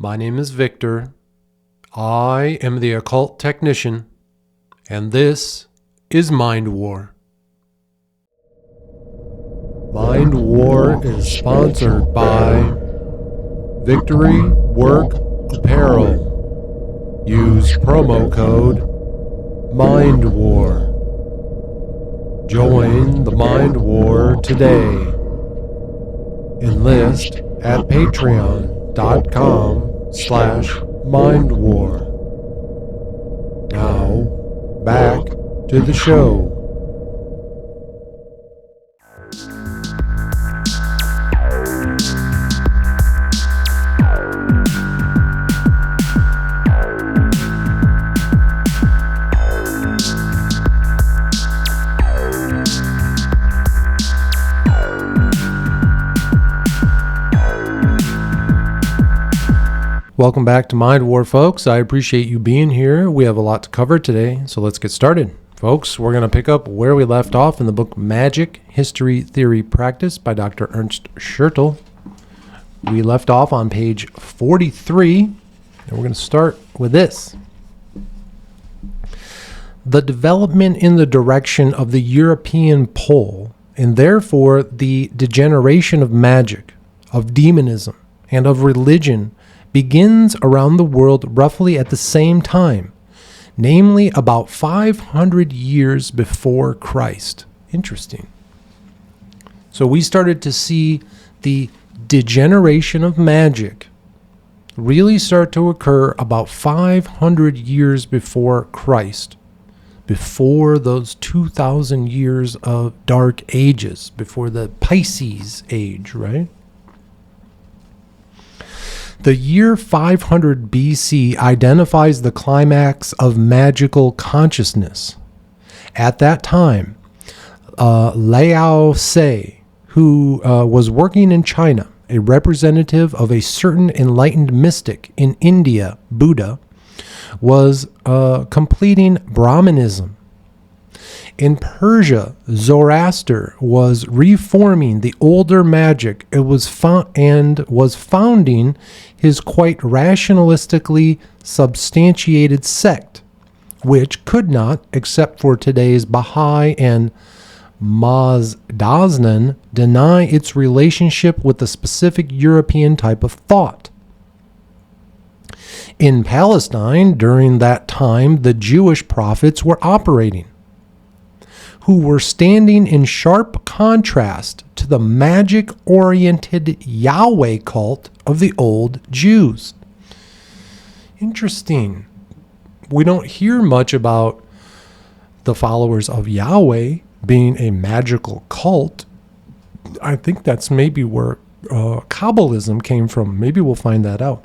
My name is Victor. I am the occult technician, and this is Mind War. Mind War is sponsored by Victory Work Apparel. Use promo code Mind War. Join the Mind War today. Enlist at patreon.com/mindwar. Now, back to the show. Welcome back to Mind War, folks. I appreciate you being here. We have a lot to cover today, so let's get started. Folks, we're going to pick up where we left off in the book Magic, History, Theory, Practice by Dr. Ernst Schertl. We left off on page 43, and we're going to start with this. The development in the direction of the European pole, and therefore the degeneration of magic, of demonism, and of religion begins around the world roughly at the same time, namely about 500 years before Christ. Interesting. So we started to see the degeneration of magic really start to occur about 500 years before Christ, before those 2,000 years of dark ages, before the Pisces age, right? The year 500 BC identifies the climax of magical consciousness. At that time, Lao Tse, who was working in China, a representative of a certain enlightened mystic in India, Buddha, was completing Brahmanism. In Persia, Zoroaster was reforming the older magic and was founding his quite rationalistically substantiated sect, which could not, except for today's Baha'i and Mazdaznan, deny its relationship with the specific European type of thought. In Palestine, during that time, the Jewish prophets were operating, who were standing in sharp contrast to the magic-oriented Yahweh cult of the old Jews. Interesting. We don't hear much about the followers of Yahweh being a magical cult. I think that's maybe where Kabbalism came from. Maybe we'll find that out.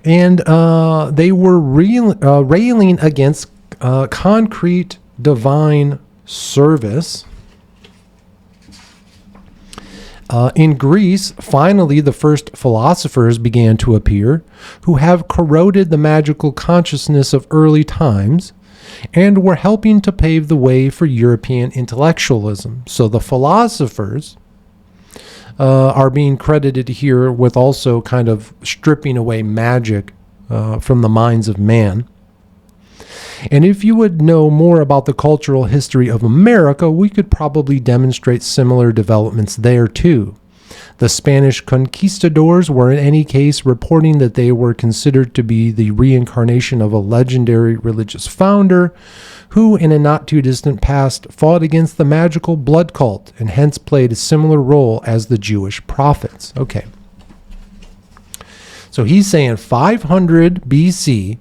And they were railing against concrete divine service. In Greece, finally, the first philosophers began to appear who have corroded the magical consciousness of early times and were helping to pave the way for European intellectualism. So the philosophers are being credited here with also kind of stripping away magic from the minds of man. And if you would know more about the cultural history of America, we could probably demonstrate similar developments there too. The Spanish conquistadors were in any case reporting that they were considered to be the reincarnation of a legendary religious founder who in a not too distant past fought against the magical blood cult and hence played a similar role as the Jewish prophets. Okay. So he's saying 500 BC,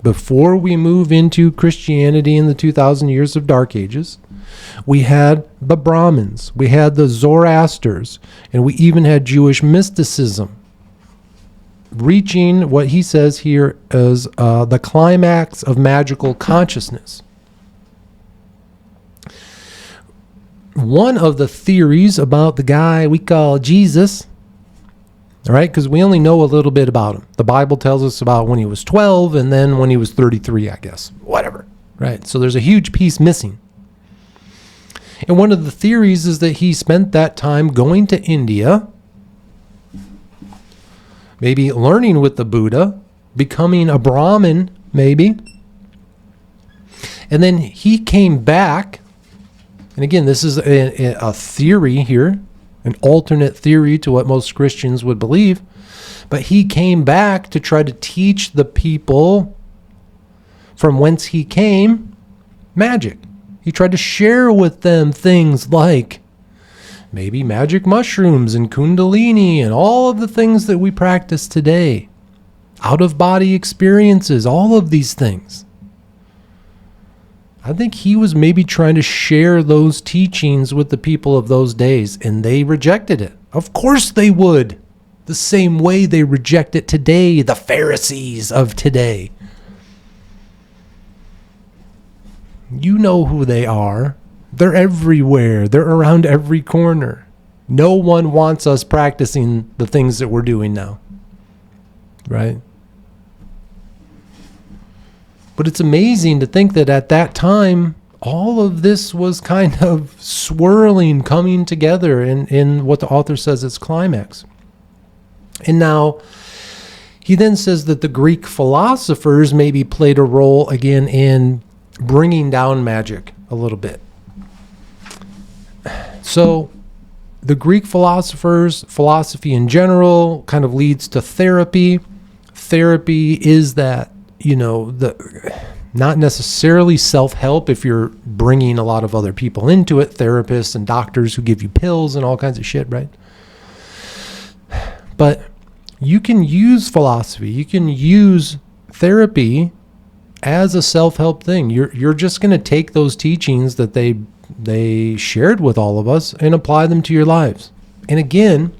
before we move into Christianity in the 2,000 years of Dark Ages, we had the Brahmins, we had the Zoroasters, and we even had Jewish mysticism reaching what he says here as the climax of magical consciousness. One of the theories about the guy we call Jesus, all right, because we only know a little bit about him. The Bible tells us about when he was 12 and then when he was 33, I guess. Whatever, right? So there's a huge piece missing. And one of the theories is that he spent that time going to India, maybe learning with the Buddha, becoming a Brahmin, maybe. And then he came back, and again, this is a theory here, an alternate theory to what most Christians would believe, but he came back to try to teach the people from whence he came magic. He tried to share with them things like maybe magic mushrooms and kundalini and all of the things that we practice today. Out-of-body experiences, all of these things. I think he was maybe trying to share those teachings with the people of those days, and they rejected it. Of course they would. The same way they reject it today, the Pharisees of today. You know who they are. They're everywhere. They're around every corner. No one wants us practicing the things that we're doing now. Right? But it's amazing to think that at that time, all of this was kind of swirling, coming together in what the author says is climax. And now, he then says that the Greek philosophers maybe played a role again in bringing down magic a little bit. So, the Greek philosophers, philosophy in general, kind of leads to therapy. Therapy is that, not necessarily self-help if you're bringing a lot of other people into it, therapists and doctors who give you pills and all kinds of shit, right? But you can use philosophy, you can use therapy as a self-help thing. You're just going to take those teachings that they shared with all of us and apply them to your lives. And again,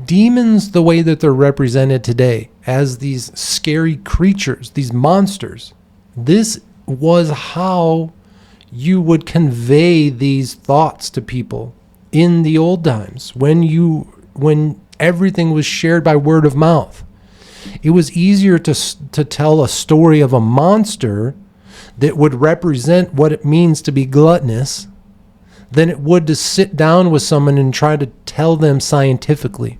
demons, the way that they're represented today as these scary creatures, these monsters, this was how you would convey these thoughts to people in the old times when everything was shared by word of mouth. It was easier to tell a story of a monster that would represent what it means to be gluttonous than it would to sit down with someone and try to tell them scientifically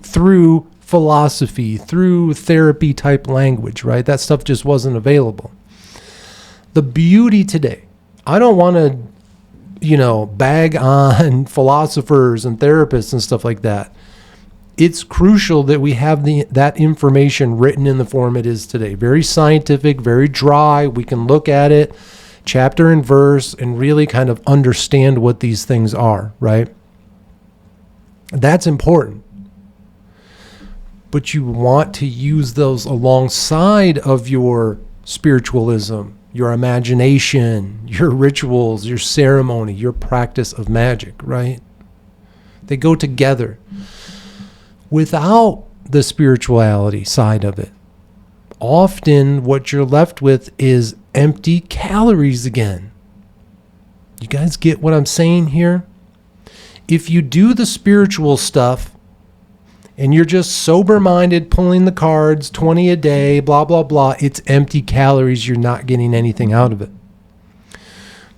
through philosophy, through therapy type language, right? That stuff just wasn't available. The beauty today, I don't want to, bag on philosophers and therapists and stuff like that. It's crucial that we have that information written in the form it is today. Very scientific, very dry. We can look at it chapter and verse and really kind of understand what these things are, right? That's important. But you want to use those alongside of your spiritualism, your imagination, your rituals, your ceremony, your practice of magic, right? They go together. Without the spirituality side of it, often what you're left with is empty calories again. You guys get what I'm saying here? If you do the spiritual stuff and you're just sober-minded, pulling the cards, 20 a day, blah, blah, blah, it's empty calories. You're not getting anything out of it.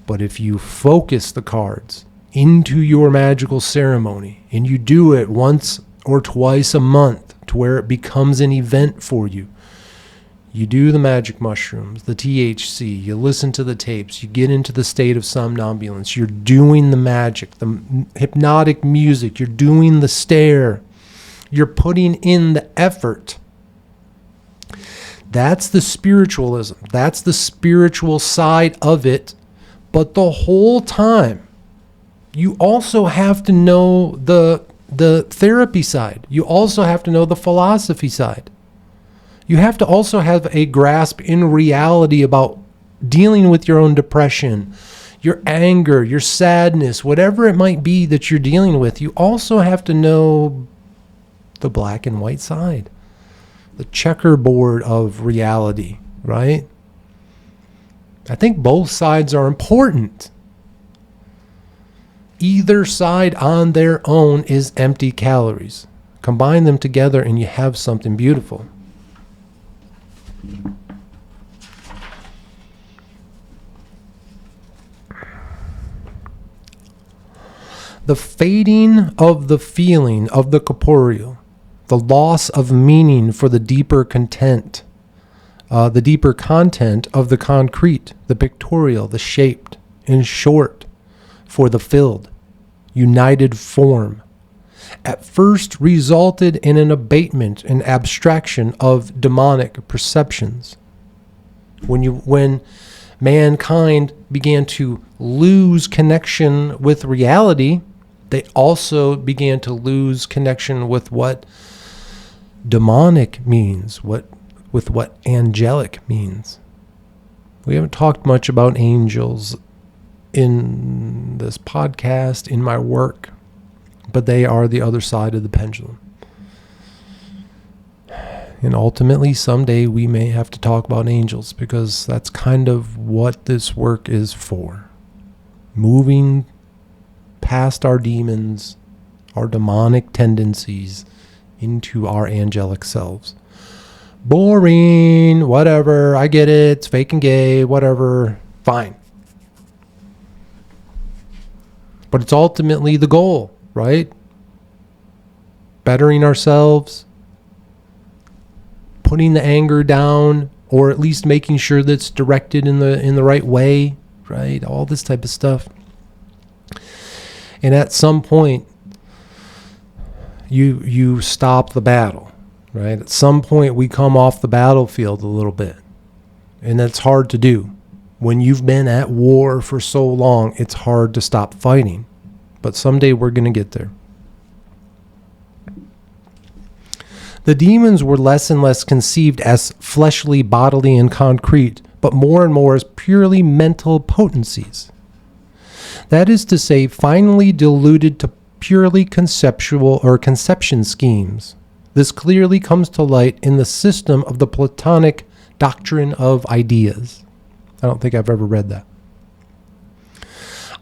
But if you focus the cards into your magical ceremony and you do it once or twice a month to where it becomes an event for you, you do the magic mushrooms, the THC, you listen to the tapes, you get into the state of somnambulance, you're doing the magic, the hypnotic music, you're doing the stare, you're putting in the effort. That's the spiritualism. That's the spiritual side of it. But the whole time, you also have to know the therapy side. You also have to know the philosophy side. You have to also have a grasp in reality about dealing with your own depression, your anger, your sadness, whatever it might be that you're dealing with. You also have to know the black and white side, the checkerboard of reality, right? I think both sides are important. Either side on their own is empty calories. Combine them together and you have something beautiful. The fading of the feeling of the corporeal, the loss of meaning for the deeper content of the concrete, the pictorial, the shaped, in short, for the filled, united form, at first resulted in an abatement and abstraction of demonic perceptions. When mankind began to lose connection with reality, they also began to lose connection with what demonic means, with what angelic means. We haven't talked much about angels in this podcast, in my work, but they are the other side of the pendulum. And ultimately, someday we may have to talk about angels, because that's kind of what this work is for. Moving past our demons, our demonic tendencies, into our angelic selves. Boring, whatever, I get it, it's fake and gay, whatever, fine. But it's ultimately the goal, right? Bettering ourselves, putting the anger down, or at least making sure that it's directed in the right way, right? All this type of stuff. And at some point, you stop the battle, right? At some point, we come off the battlefield a little bit. And that's hard to do. When you've been at war for so long, it's hard to stop fighting. But someday we're going to get there. The demons were less and less conceived as fleshly, bodily, and concrete, but more and more as purely mental potencies. That is to say, finally diluted to purely conceptual or conception schemes. This clearly comes to light in the system of the Platonic doctrine of ideas. I don't think I've ever read that.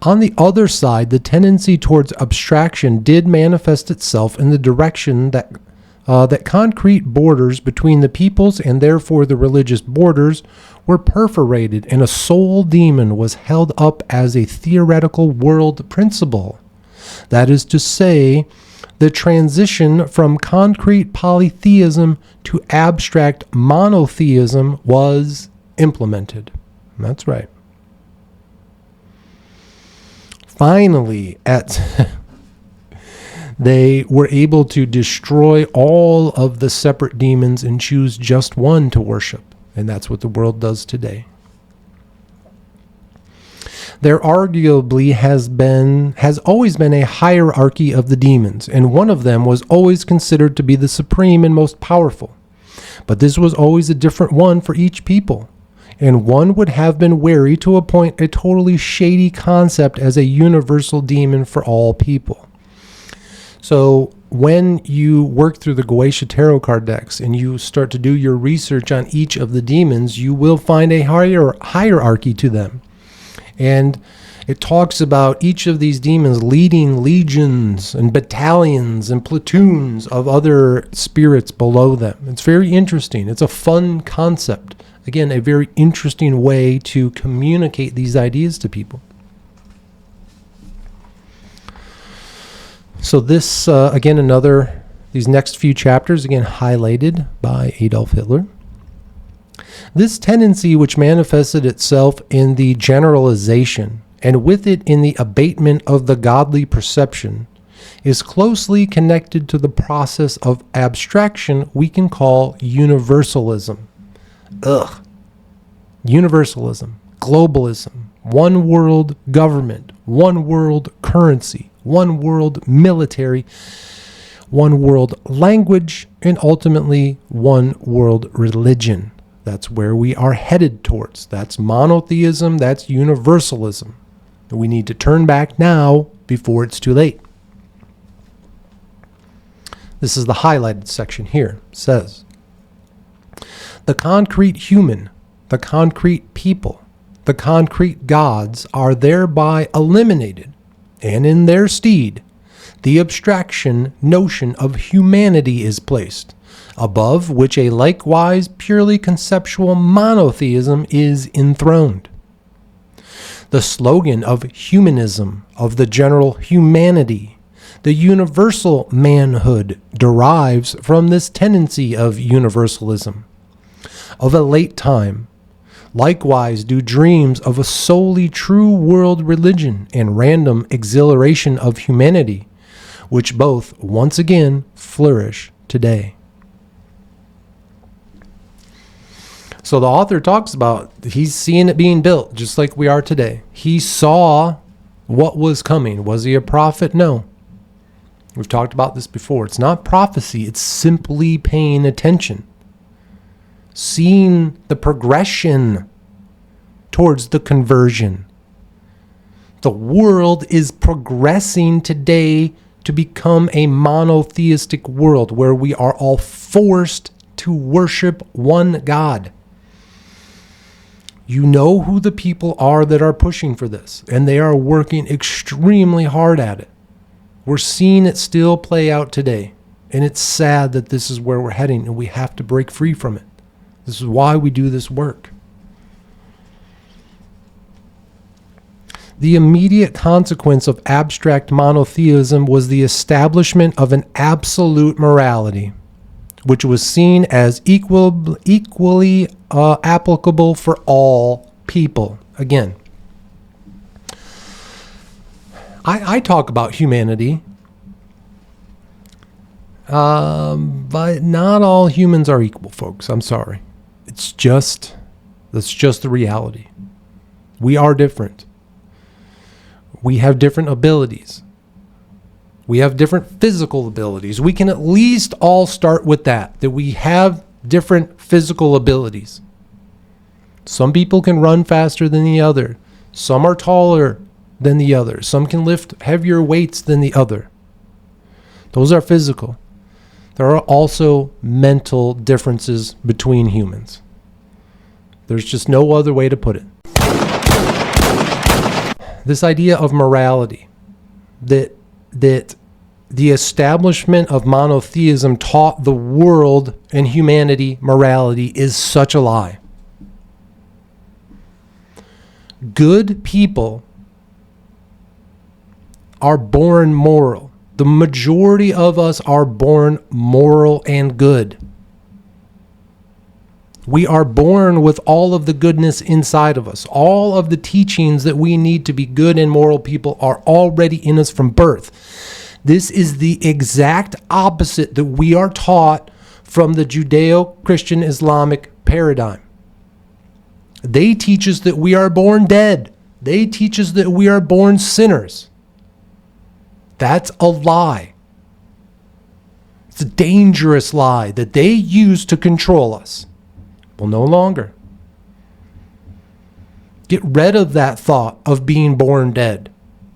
On the other side, the tendency towards abstraction did manifest itself in the direction that concrete borders between the peoples, and therefore the religious borders, were perforated, and a soul demon was held up as a theoretical world principle. That is to say, the transition from concrete polytheism to abstract monotheism was implemented. That's right. Finally, they were able to destroy all of the separate demons and choose just one to worship. And that's what the world does today. There arguably has always been a hierarchy of the demons, and one of them was always considered to be the supreme and most powerful. But this was always a different one for each people, and one would have been wary to appoint a totally shady concept as a universal demon for all people. So when you work through the Goetia Tarot card decks and you start to do your research on each of the demons, you will find a hierarchy to them. And it talks about each of these demons leading legions and battalions and platoons of other spirits below them. It's very interesting. It's a fun concept. Again, a very interesting way to communicate these ideas to people. So this, these next few chapters, again, highlighted by Adolf Hitler. This tendency, which manifested itself in the generalization, and with it in the abatement of the godly perception, is closely connected to the process of abstraction we can call universalism. Universalism, globalism, one world government, one world currency, one world military, one world language, and ultimately one world religion. That's where we are headed towards. That's monotheism, that's universalism. We need to turn back now before it's too late. This is the highlighted section here. It says, the concrete human, the concrete people, the concrete gods are thereby eliminated, and in their stead, the abstraction notion of humanity is placed, above which a likewise purely conceptual monotheism is enthroned. the slogan of humanism, of the general humanity, the universal manhood derives from this tendency of universalism, of a late time. Likewise do dreams of a solely true world religion and random exhilaration of humanity, which both once again flourish today. So the author talks about, he's seeing it being built just like we are today. He saw what was coming. Was he a prophet? No. We've talked about this before. It's not prophecy. It's simply paying attention. Seeing the progression towards the conversion. The world is progressing today to become a monotheistic world where we are all forced to worship one God. You know who the people are that are pushing for this, and they are working extremely hard at it. We're seeing it still play out today, and it's sad that this is where we're heading, and we have to break free from it. This is why we do this work. The immediate consequence of abstract monotheism was the establishment of an absolute morality, which was seen as equally applicable for all people. Again, I talk about humanity, but not all humans are equal, folks. I'm sorry. That's just the reality. We are different. We have different abilities. We have different physical abilities. We can at least all start with that we have different physical abilities. Some people can run faster than the other. Some are taller than the other. Some can lift heavier weights than the other. Those are physical. There are also mental differences between humans. There's just no other way to put it. This idea of morality, that the establishment of monotheism taught the world and humanity morality, is such a lie. Good people are born moral. The majority of us are born moral and good. We are born with all of the goodness inside of us. All of the teachings that we need to be good and moral people are already in us from birth. This is the exact opposite that we are taught from the Judeo-Christian Islamic paradigm. They teach us that we are born dead. They teach us that we are born sinners. That's a lie. It's a dangerous lie that they use to control us. Well, no longer. Get rid of that thought of being born dead.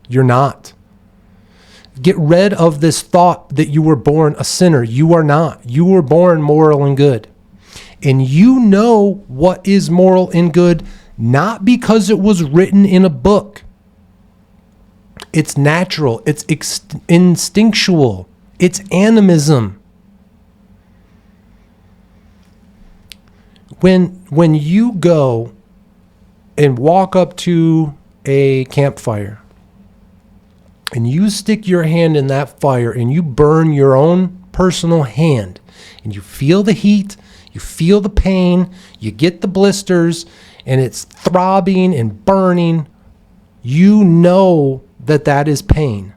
You're not. Get rid of this thought that you were born a sinner. You are not. You were born moral and good. And you know what is moral and good, not because it was written in a book. It's natural. It's instinctual. It's animism. When you go and walk up to a campfire and you stick your hand in that fire and you burn your own personal hand and you feel the heat, you feel the pain, you get the blisters and it's throbbing and burning, you know that is pain.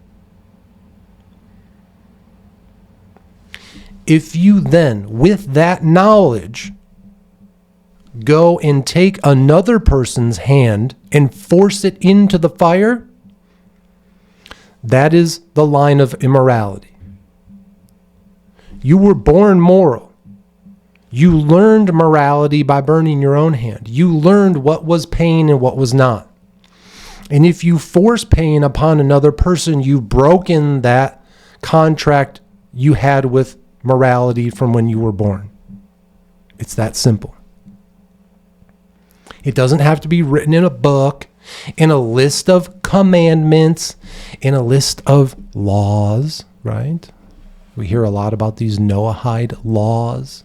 If you then, with that knowledge, go and take another person's hand and force it into the fire, that is the line of immorality. You were born moral. You learned morality by burning your own hand. You learned what was pain and what was not. And if you force pain upon another person, you've broken that contract you had with morality from when you were born. It's that simple. It doesn't have to be written in a book, in a list of commandments, in a list of laws, right? We hear a lot about these Noahide laws.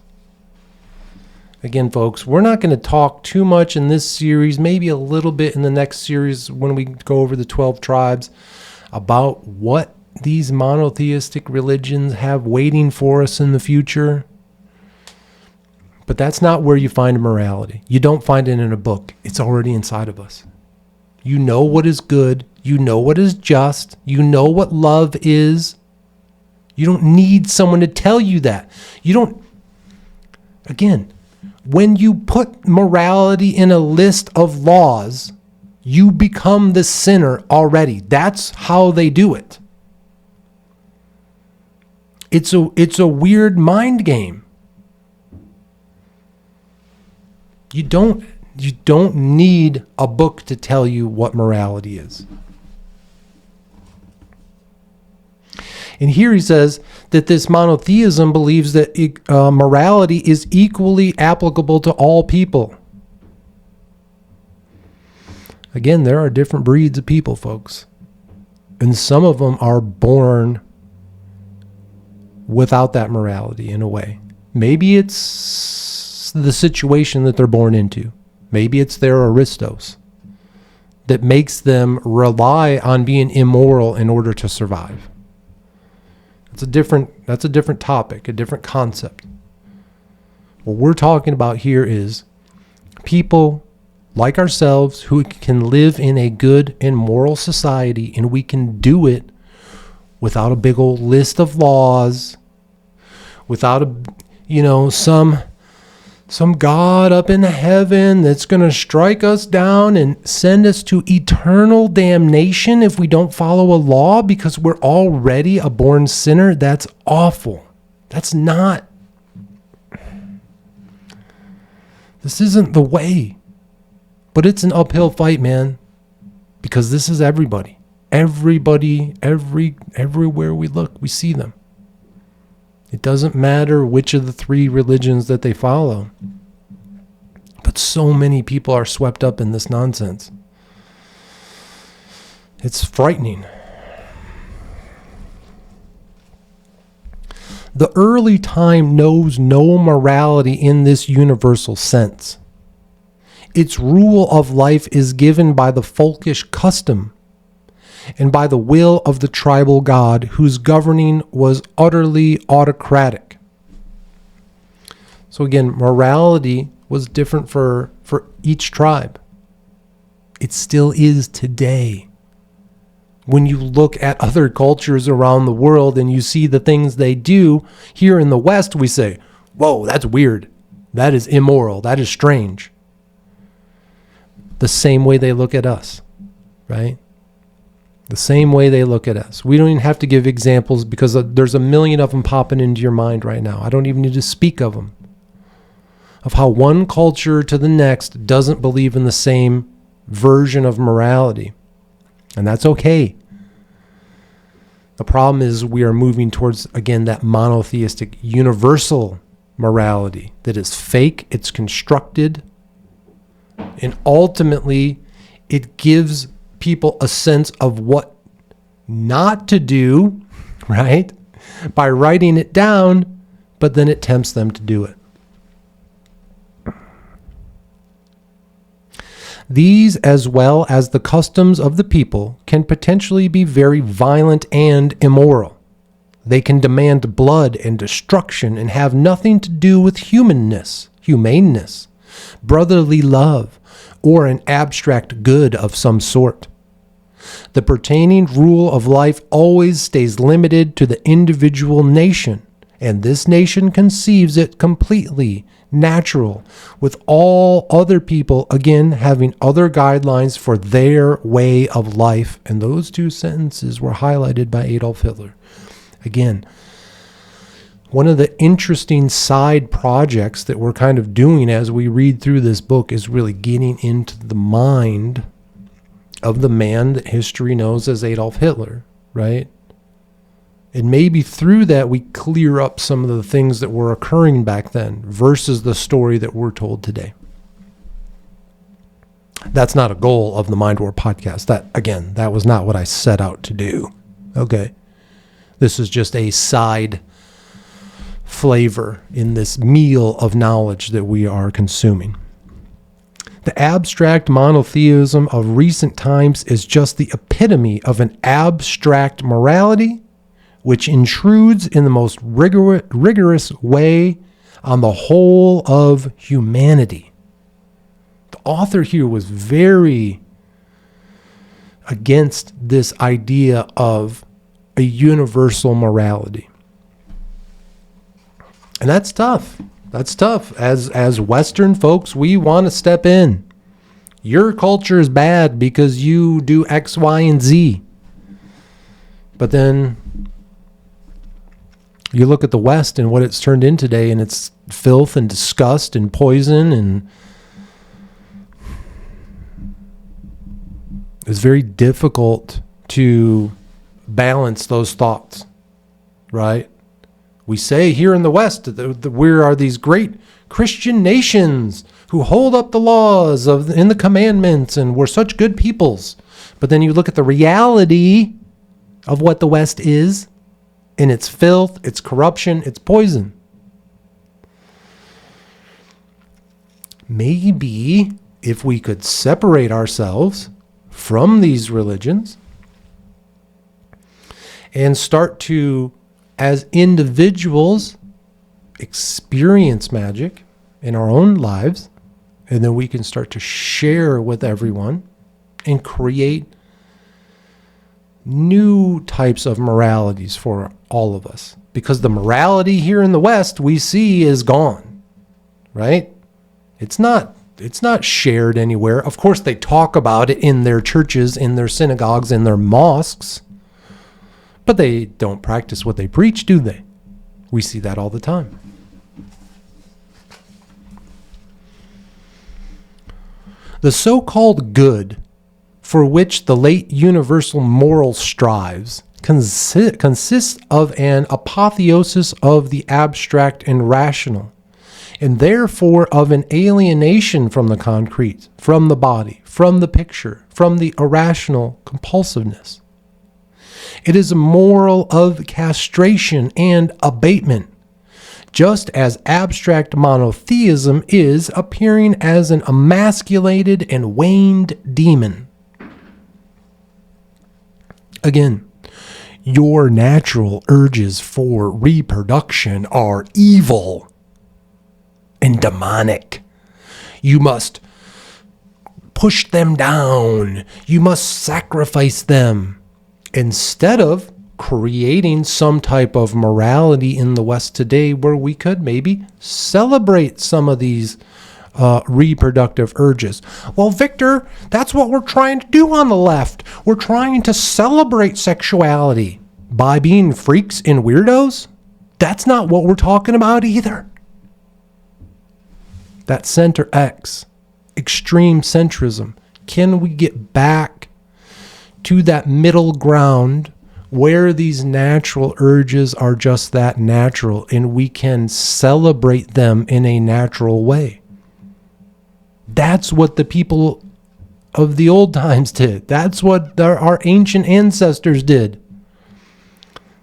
Again, folks, we're not going to talk too much in this series, maybe a little bit in the next series when we go over the 12 tribes, about what these monotheistic religions have waiting for us in the future. But that's not where you find morality. You don't find it in a book. It's already inside of us. You know what is good. You know what is just. You know what love is. You don't need someone to tell you that. Again, when you put morality in a list of laws, you become the sinner already. That's how they do it. It's a weird mind game. You don't need a book to tell you what morality is. And here he says that this monotheism believes that morality is equally applicable to all people. Again, there are different breeds of people, folks. And some of them are born without that morality in a way. Maybe it's the situation that they're born into. Maybe it's their aristos that makes them rely on being immoral in order to survive. That's a different topic, a different concept. What we're talking about here is people like ourselves who can live in a good and moral society, and we can do it without a big old list of laws, without some God up in heaven that's going to strike us down and send us to eternal damnation if we don't follow a law because we're already a born sinner. That's awful. This isn't the way. But it's an uphill fight, man, because this is everybody. Everybody, everywhere we look, we see them. It doesn't matter which of the three religions that they follow. But so many people are swept up in this nonsense. It's frightening. The early time knows no morality in this universal sense. Its rule of life is given by the folkish custom and by the will of the tribal god whose governing was utterly autocratic. So again, morality was different for each tribe. It still is today. When you look at other cultures around the world and you see the things they do, here in the West we say, whoa, that's weird. That is immoral. That is strange. The same way they look at us, right? The same way they look at us. We don't even have to give examples because there's a million of them popping into your mind right now. I don't even need to speak of them. Of how one culture to the next doesn't believe in the same version of morality. And that's okay. The problem is we are moving towards, again, that monotheistic universal morality that is fake, it's constructed, and ultimately it gives people a sense of what not to do, right? By writing it down, but then it tempts them to do it. These, as well as the customs of the people, can potentially be very violent and immoral. They can demand blood and destruction and have nothing to do with humaneness, brotherly love, or an abstract good of some sort. The pertaining rule of life always stays limited to the individual nation, and this nation conceives it completely natural, with all other people, again, having other guidelines for their way of life. And those two sentences were highlighted by Adolf Hitler. Again, one of the interesting side projects that we're kind of doing as we read through this book is really getting into the mind of the man that history knows as Adolf Hitler, right? And maybe through that we clear up some of the things that were occurring back then versus the story that we're told today. That's not a goal of the Mind War podcast. That was not what I set out to do. Okay. This is just a side flavor in this meal of knowledge that we are consuming. The abstract monotheism of recent times is just the epitome of an abstract morality which intrudes in the most rigorous way on the whole of humanity. The author here was very against this idea of a universal morality. And that's tough. That's tough. As Western folks, we want to step in. Your culture is bad because you do X, Y, and Z. But then you look at the West and what it's turned into today, and it's filth and disgust and poison, and it's very difficult to balance those thoughts, right? We say here in the West that we are these great Christian nations who hold up the laws in the commandments, and we're such good peoples. But then you look at the reality of what the West is, and its filth, its corruption, its poison. Maybe if we could separate ourselves from these religions and start to, as individuals, experience magic in our own lives, and then we can start to share with everyone and create new types of moralities for all of us. Because the morality here in the West we see is gone, right? It's not shared anywhere. Of course, they talk about it in their churches, in their synagogues, in their mosques, but they don't practice what they preach, do they? We see that all the time. The so-called good for which the late universal moral strives consists of an apotheosis of the abstract and rational, and therefore of an alienation from the concrete, from the body, from the picture, from the irrational compulsiveness. It is a moral of castration and abatement, just as abstract monotheism is appearing as an emasculated and waned demon. Again, your natural urges for reproduction are evil and demonic. You must push them down. You must sacrifice them. Instead of creating some type of morality in the West today where we could maybe celebrate some of these reproductive urges. Well, Victor, that's what we're trying to do on the left. We're trying to celebrate sexuality by being freaks and weirdos. That's not what we're talking about either. That center X, extreme centrism. Can we get back to that middle ground where these natural urges are just that natural, and we can celebrate them in a natural way? That's what the people of the old times did. That's what our ancient ancestors did.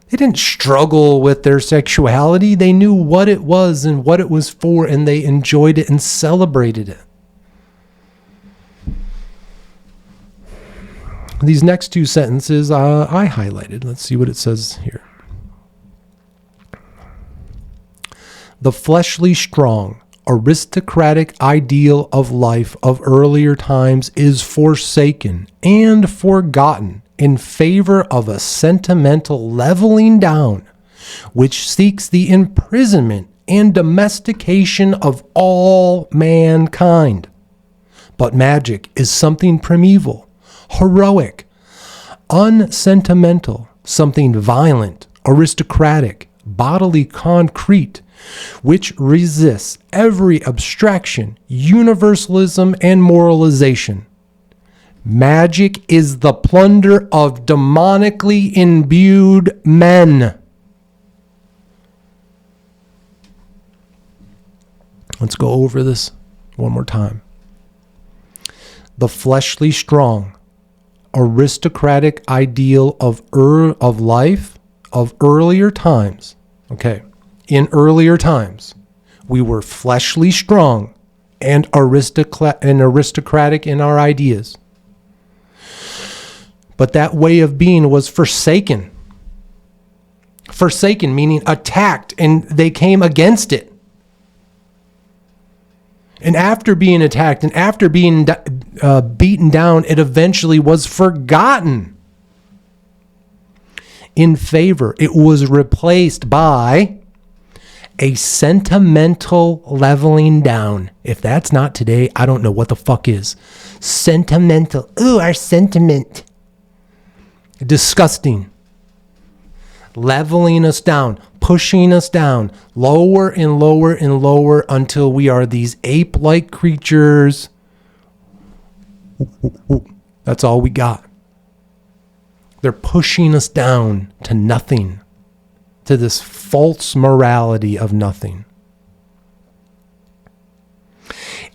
They didn't struggle with their sexuality. They knew what it was and what it was for, and they enjoyed it and celebrated it. These next two sentences I highlighted. Let's see what it says here. The fleshly strong, aristocratic ideal of life of earlier times is forsaken and forgotten in favor of a sentimental leveling down, which seeks the imprisonment and domestication of all mankind. But magic is something primeval, heroic, unsentimental, something violent, aristocratic, bodily concrete, which resists every abstraction, universalism, and moralization. Magic is the plunder of demonically imbued men. Let's go over this one more time. The fleshly strong, aristocratic ideal of life of earlier times, okay, in earlier times, we were fleshly strong and aristocratic in our ideas. But that way of being was forsaken. Forsaken, meaning attacked, and they came against it. And after being attacked and after being beaten down, it eventually was forgotten. In favor, it was replaced by a sentimental leveling down. If that's not today, I don't know what the fuck is. Sentimental. Ooh, our sentiment. Disgusting. Leveling us down, pushing us down, lower and lower and lower until we are these ape-like creatures. That's all we got. They're pushing us down to nothing, to this false morality of nothing.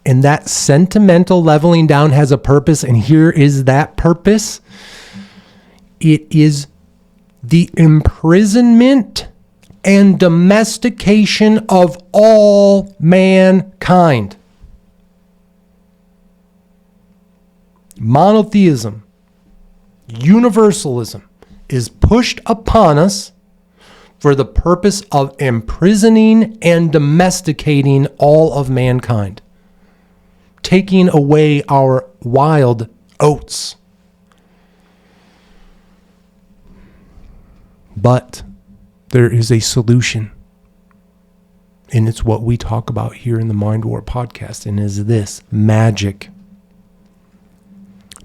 And that sentimental leveling down has a purpose, and here is that purpose. It is the imprisonment and domestication of all mankind. Monotheism, universalism is pushed upon us for the purpose of imprisoning and domesticating all of mankind, taking away our wild oats. But there is a solution. And it's what we talk about here in the Mind War podcast. And is this magic.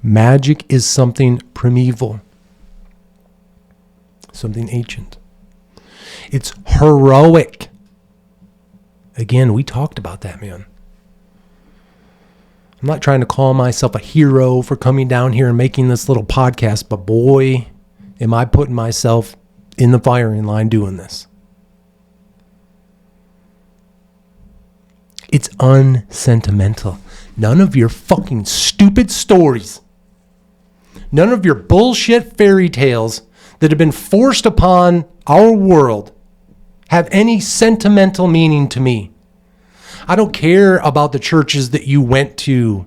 Magic is something primeval. Something ancient. It's heroic. Again, we talked about that, man. I'm not trying to call myself a hero for coming down here and making this little podcast, but boy, am I putting myself in the firing line doing this. It's unsentimental. None of your fucking stupid stories, none of your bullshit fairy tales that have been forced upon our world have any sentimental meaning to me. I don't care about the churches that you went to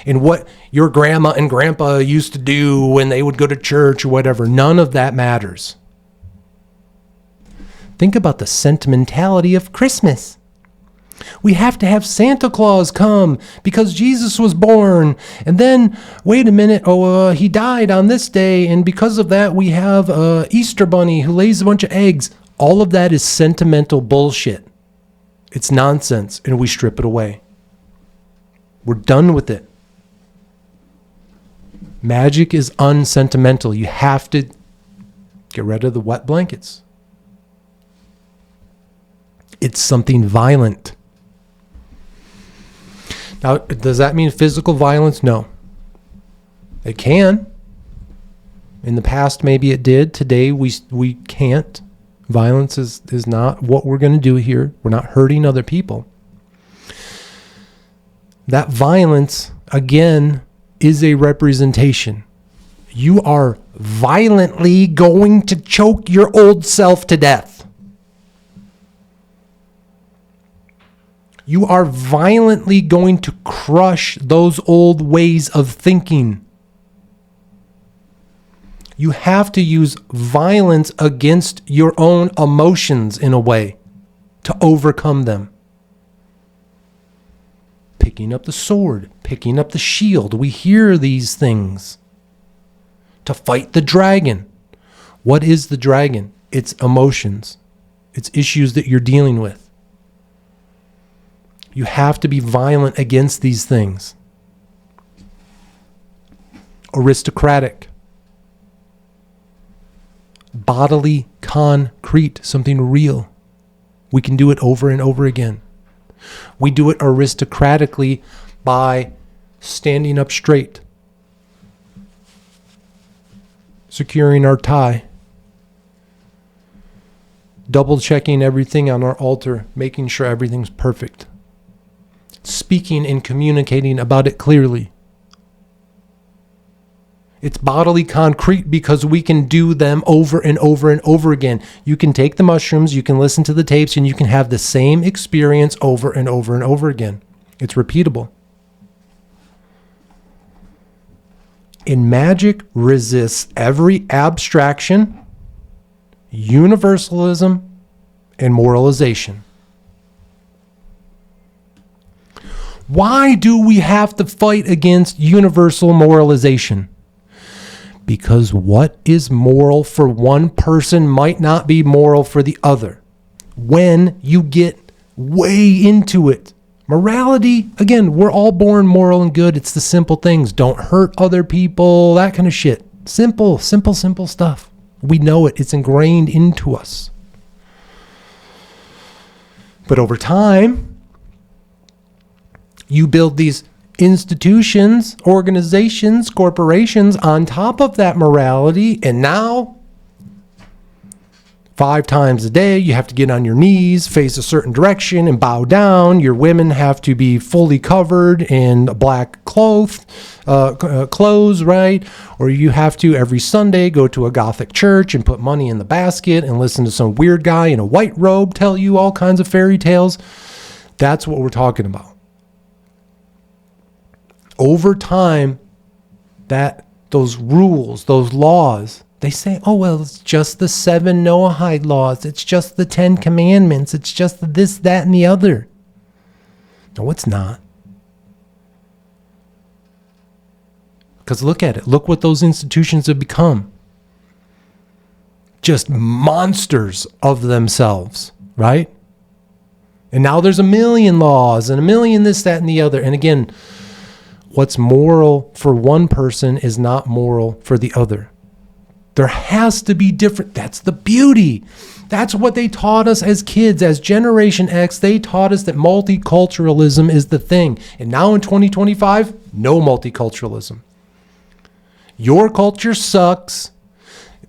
and what your grandma and grandpa used to do when they would go to church or whatever. None of that matters. Think about the sentimentality of Christmas. We have to have Santa Claus come because Jesus was born. And then, wait a minute, he died on this day. And because of that, we have Easter Bunny who lays a bunch of eggs. All of that is sentimental bullshit. It's nonsense, and we strip it away. We're done with it. Magic is unsentimental. You have to get rid of the wet blankets. It's something violent. Now, does that mean physical violence? No. It can. In the past, maybe it did. Today, we can't. Violence is not what we're going to do here. We're not hurting other people. That violence, again, is a representation. You are violently going to choke your old self to death. You are violently going to crush those old ways of thinking. You have to use violence against your own emotions in a way to overcome them. Picking up the sword, picking up the shield. We hear these things. To fight the dragon. What is the dragon? It's emotions. It's issues that you're dealing with. You have to be violent against these things. Aristocratic. Bodily concrete, something real. We can do it over and over again. We do it aristocratically by standing up straight, securing our tie, double checking everything on our altar, making sure everything's perfect, speaking and communicating about it clearly. It's bodily concrete because we can do them over and over and over again. You can take the mushrooms, you can listen to the tapes, and you can have the same experience over and over and over again. It's repeatable. And magic resists every abstraction, universalism, and moralization. Why do we have to fight against universal moralization? Because what is moral for one person might not be moral for the other. When you get way into it. Morality, again, we're all born moral and good. It's the simple things. Don't hurt other people, that kind of shit. Simple stuff. We know it. It's ingrained into us. But over time, you build these institutions, organizations, corporations on top of that morality, and now 5 times a day you have to get on your knees, face a certain direction, and bow down. Your women have to be fully covered in black clothes, right? Or you have to every Sunday go to a Gothic church and put money in the basket and listen to some weird guy in a white robe tell you all kinds of fairy tales. That's what we're talking about. Over time, those rules, those laws, they say, oh, well, it's just the 7 Noahide laws. It's just the 10 commandments. It's just this, that, and the other. No, it's not. Because look at it. Look what those institutions have become. Just monsters of themselves, right? And now there's a million laws and a million this, that, and the other. And again, what's moral for one person is not moral for the other. There has to be different. That's the beauty. That's what they taught us as kids. As Generation X, they taught us that multiculturalism is the thing. And now in 2025, no multiculturalism. Your culture sucks.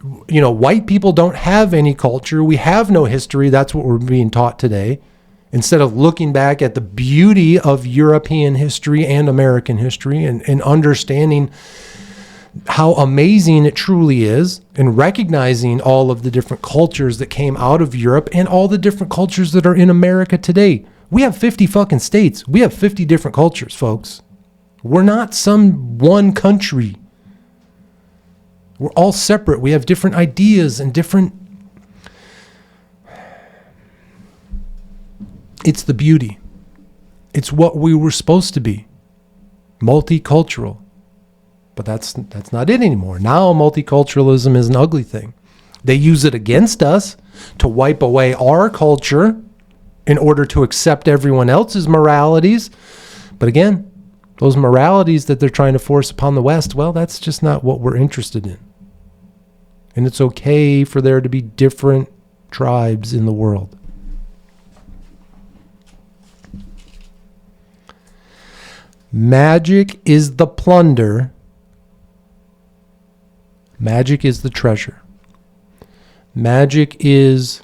White people don't have any culture. We have no history. That's what we're being taught today. Instead of looking back at the beauty of European history and American history and understanding how amazing it truly is and recognizing all of the different cultures that came out of Europe and all the different cultures that are in America today. We have 50 fucking states. We have 50 different cultures, folks. We're not some one country. We're all separate. We have different ideas and different... It's the beauty. It's what we were supposed to be. Multicultural. But that's not it anymore. Now multiculturalism is an ugly thing. They use it against us to wipe away our culture in order to accept everyone else's moralities. But again, those moralities that they're trying to force upon the West, well, that's just not what we're interested in. And it's okay for there to be different tribes in the world. Magic is the plunder. Magic is the treasure. Magic is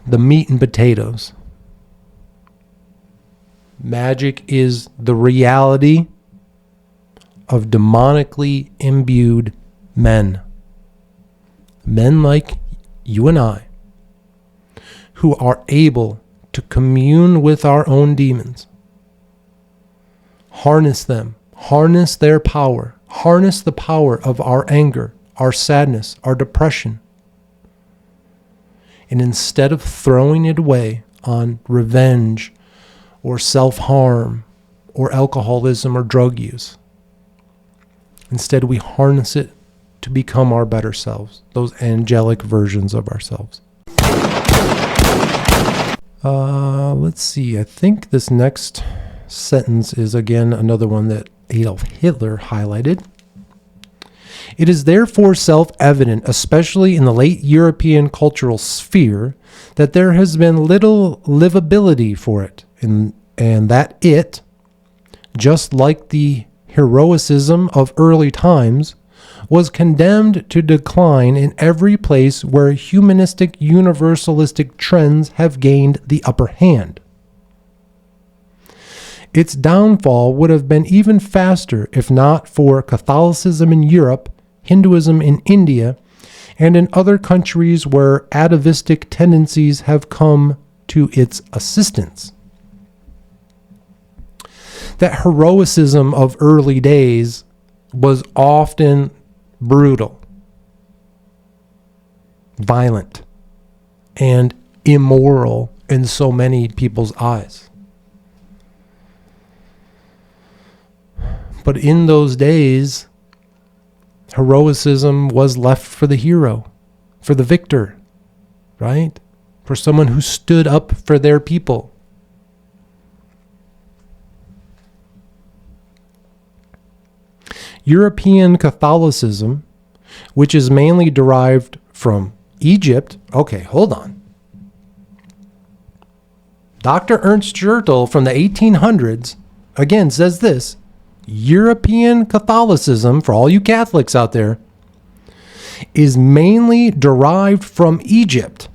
the meat and potatoes. Magic is the reality of demonically imbued men. Men like you and I, who are able to commune with our own demons. Harness them. Harness their power. Harness the power of our anger, our sadness, our depression. And instead of throwing it away on revenge or self-harm or alcoholism or drug use, instead we harness it to become our better selves, those angelic versions of ourselves. Let's see. I think this next sentence is again another one that Adolf Hitler highlighted. It is therefore self-evident, especially in the late European cultural sphere, that there has been little livability for it, and that it, just like the heroicism of early times, was condemned to decline in every place where humanistic universalistic trends have gained the upper hand. Its downfall would have been even faster if not for Catholicism in Europe, Hinduism in India, and in other countries where atavistic tendencies have come to its assistance. That heroicism of early days was often brutal, violent, and immoral in so many people's eyes. But in those days, heroicism was left for the hero, for the victor, right? For someone who stood up for their people. European Catholicism, which is mainly derived from Egypt. Okay, hold on. Dr. Ernst Schertl from the 1800s, again, says this: European Catholicism, for all you Catholics out there, is mainly derived from Egypt.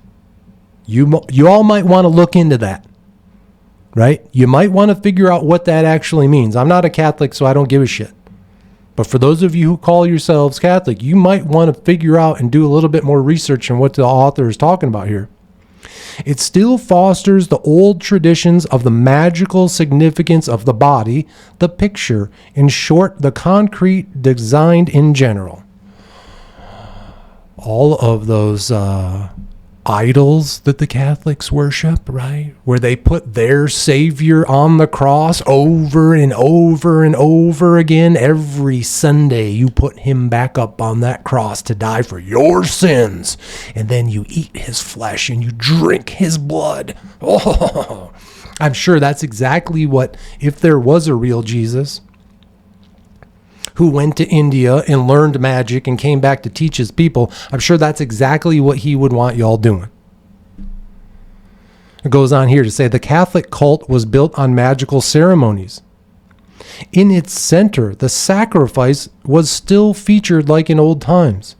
You all might want to look into that, right? You might want to figure out what that actually means. I'm not a Catholic, so I don't give a shit. But for those of you who call yourselves Catholic, you might want to figure out and do a little bit more research on what the author is talking about here. It still fosters the old traditions of the magical significance of the body, the picture, in short, the concrete designed in general. All of those idols that the Catholics worship, right? Where they put their Savior on the cross over and over and over again. Every Sunday you put him back up on that cross to die for your sins. And then you eat his flesh and you drink his blood. Oh, I'm sure that's exactly what, if there was a real Jesus who went to India and learned magic and came back to teach his people, I'm sure that's exactly what he would want y'all doing. It goes on here to say the Catholic cult was built on magical ceremonies. In its center, the sacrifice was still featured like in old times.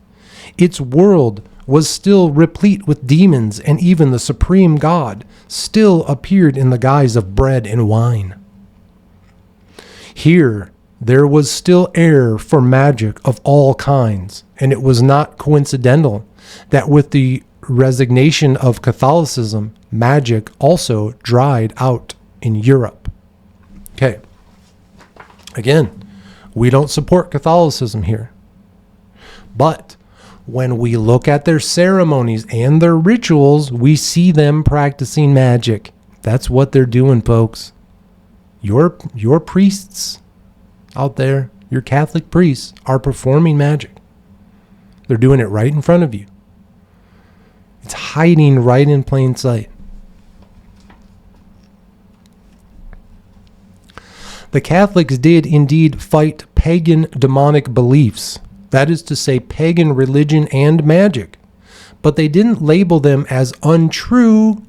Its world was still replete with demons, and even the supreme God still appeared in the guise of bread and wine. Here, there was still air for magic of all kinds, and it was not coincidental that with the resignation of Catholicism, magic also dried out in Europe. Okay. Again, we don't support Catholicism here. But when we look at their ceremonies and their rituals, we see them practicing magic. That's what they're doing, folks. Your priests out there, your Catholic priests, are performing magic. They're doing it right in front of you. It's hiding right in plain sight. The Catholics did indeed fight pagan demonic beliefs, that is to say, pagan religion and magic, but they didn't label them as untrue,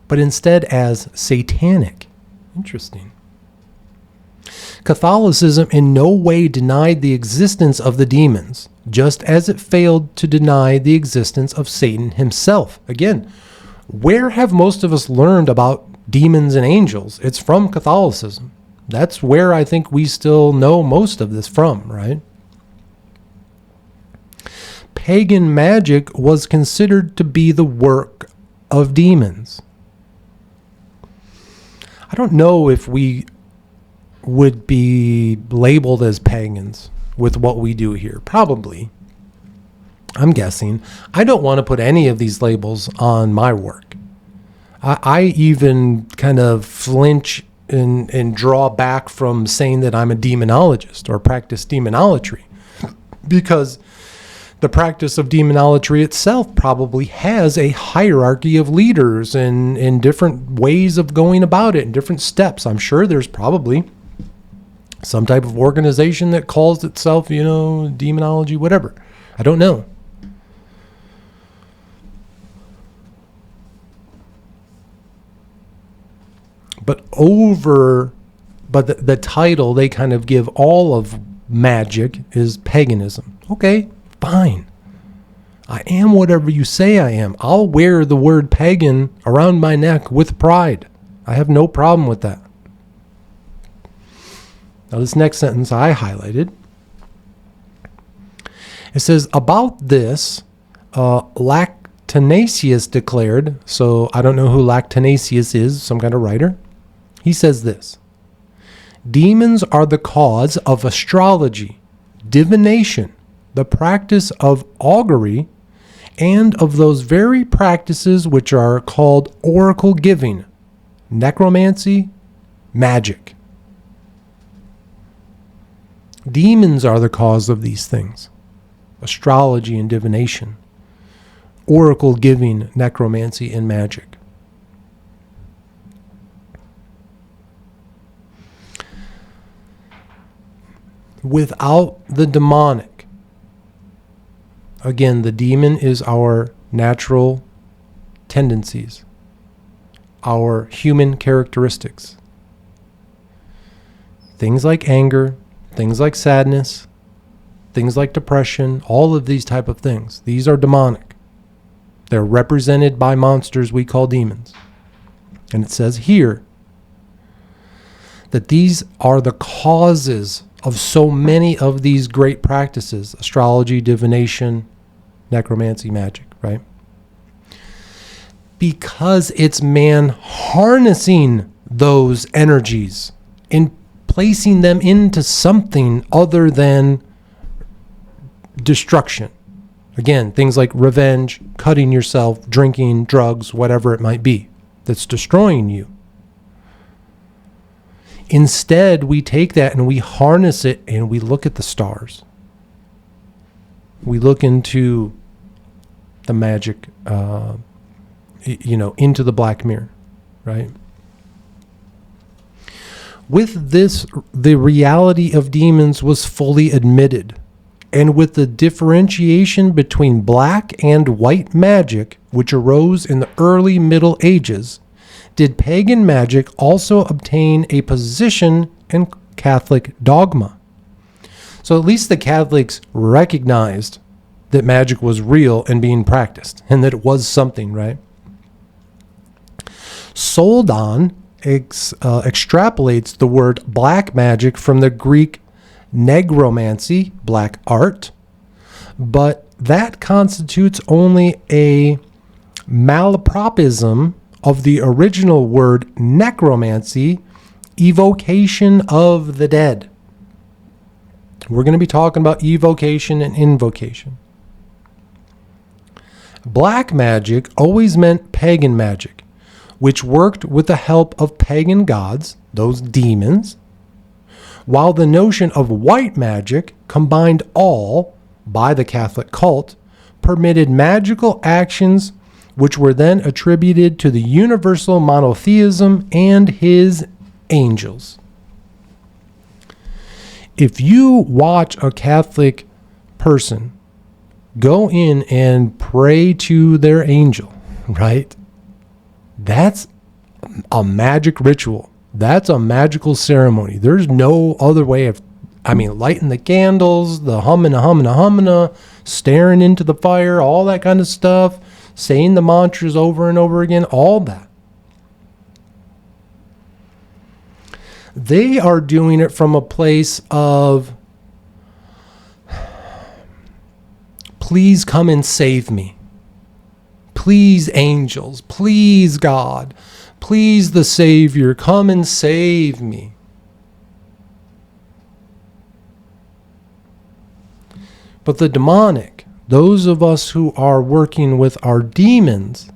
but instead as satanic. Interesting. Catholicism in no way denied the existence of the demons, just as it failed to deny the existence of Satan himself. Again, where have most of us learned about demons and angels? It's from Catholicism. That's where I think we still know most of this from, right? Pagan magic was considered to be the work of demons. I don't know if we would be labeled as pagans with what we do here. Probably. I'm guessing. I don't want to put any of these labels on my work. I even kind of flinch and draw back from saying that I'm a demonologist or practice demonolatry, because the practice of demonolatry itself probably has a hierarchy of leaders and different ways of going about it and different steps. I'm sure there's probably some type of organization that calls itself, demonology, whatever. I don't know. But the title they kind of give all of magic is paganism. Okay, fine. I am whatever you say I am. I'll wear the word pagan around my neck with pride. I have no problem with that. Now, this next sentence I highlighted. It says, about this, Lactanatius declared, so I don't know who Lactanatius is, some kind of writer. He says this: demons are the cause of astrology, divination, the practice of augury, and of those very practices which are called oracle giving, necromancy, magic. Demons are the cause of these things: astrology and divination, oracle giving, necromancy, and magic. Without the demonic, again, the demon is our natural tendencies, our human characteristics. Things like anger, things like sadness, things like depression, all of these type of things. These are demonic. They're represented by monsters we call demons. And it says here that these are the causes of so many of these great practices: astrology, divination, necromancy, magic, right? Because it's man harnessing those energies and placing them into something other than destruction. Again, things like revenge, cutting yourself, drinking, drugs, whatever it might be that's destroying you. Instead, we take that and we harness it and we look at the stars. We look into the magic, into the black mirror, right? With this, the reality of demons was fully admitted. And with the differentiation between black and white magic, which arose in the early Middle Ages, did pagan magic also obtain a position in Catholic dogma. So at least the Catholics recognized that magic was real and being practiced, and that it was something, right? Soldan extrapolates the word black magic from the Greek negromancy, black art, but that constitutes only a malapropism of the original word necromancy, evocation of the dead. We're going to be talking about evocation and invocation. Black magic always meant pagan magic, which worked with the help of pagan gods, those demons, while the notion of white magic, combined all by the Catholic cult, permitted magical actions which were then attributed to the universal monotheism and his angels. If you watch a Catholic person go in and pray to their angel, right? That's a magic ritual. That's a magical ceremony. There's no other way of, lighting the candles, the humming, staring into the fire, all that kind of stuff, saying the mantras over and over again, all that. They are doing it from a place of, please come and save me. Please, angels. Please, God. Please, the Savior, come and save me. But the demonic, those of us who are working with our demons,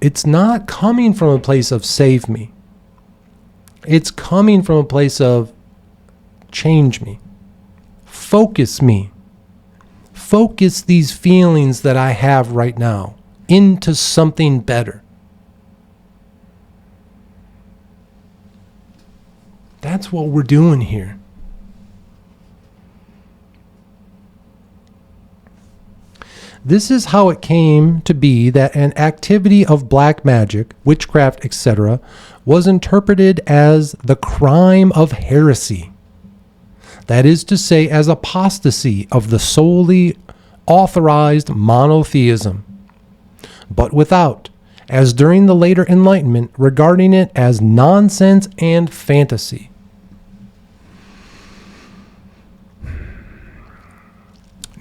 it's not coming from a place of save me. It's coming from a place of change me. Focus me. Focus these feelings that I have right now into something better. That's what we're doing here. This is how it came to be that an activity of black magic, witchcraft, etc., was interpreted as the crime of heresy. That is to say, as apostasy of the solely authorized monotheism, but without as during the later Enlightenment, regarding it as nonsense and fantasy.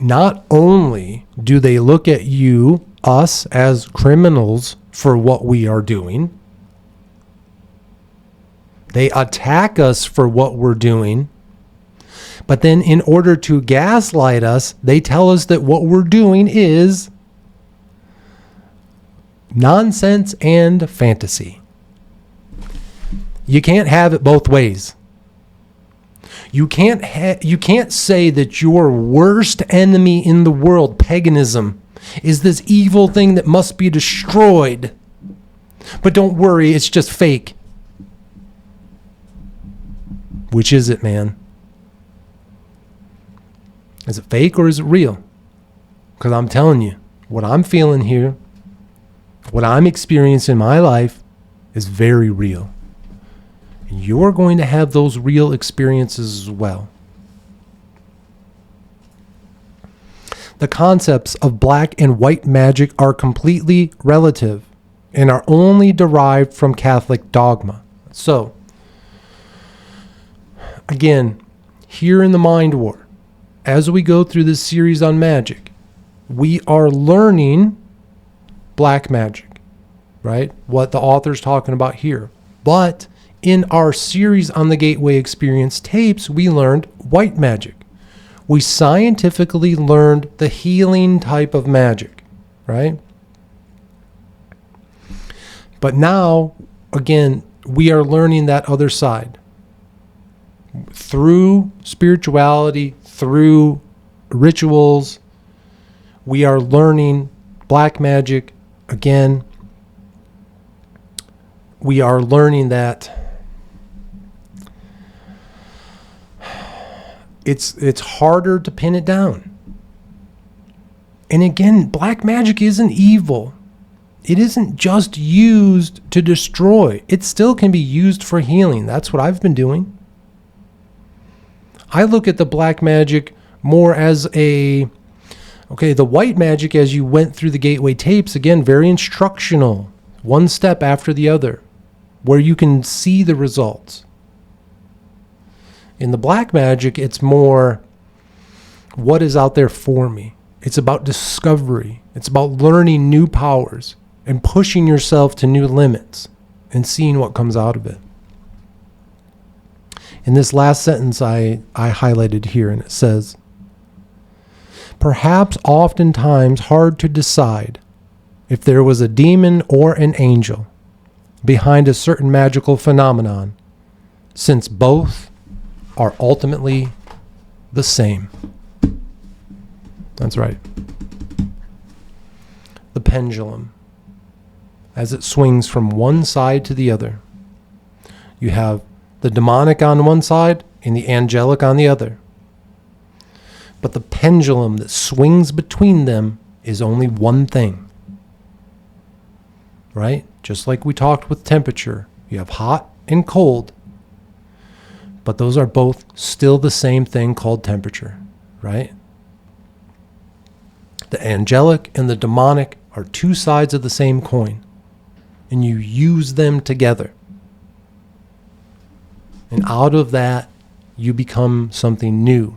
Not only do they look at us as criminals for what we are doing, they attack us for what we're doing, but then in order to gaslight us, they tell us that what we're doing is nonsense and fantasy. You can't have it both ways. You can't say that your worst enemy in the world, paganism, is this evil thing that must be destroyed. But don't worry, it's just fake. Which is it, man? Is it fake or is it real? Because I'm telling you, what I'm feeling here, what I'm experiencing in my life is very real. And you're going to have those real experiences as well. The concepts of black and white magic are completely relative and are only derived from Catholic dogma. So, again, here in the Mind War, as we go through this series on magic, we are learning black magic, right? What the author's talking about here. But in our series on the Gateway Experience tapes, we learned white magic. We scientifically learned the healing type of magic, right? But now, again, we are learning that other side. Through spirituality, through rituals, we are learning black magic. Again, we are learning that it's harder to pin it down. And again, black magic isn't evil. It isn't just used to destroy. It still can be used for healing. That's what I've been doing. I look at the black magic more as the white magic, as you went through the Gateway tapes, again, very instructional, one step after the other, where you can see the results. In the black magic, it's more what is out there for me. It's about discovery. It's about learning new powers and pushing yourself to new limits and seeing what comes out of it. In this last sentence I highlighted here, and it says, perhaps oftentimes hard to decide if there was a demon or an angel behind a certain magical phenomenon, since both are ultimately the same. That's right. The pendulum, as it swings from one side to the other. You have the demonic on one side and the angelic on the other. But the pendulum that swings between them is only one thing. Right? Just like we talked with temperature. You have hot and cold. But those are both still the same thing called temperature. Right? The angelic and the demonic are two sides of the same coin. And you use them together. And out of that, you become something new.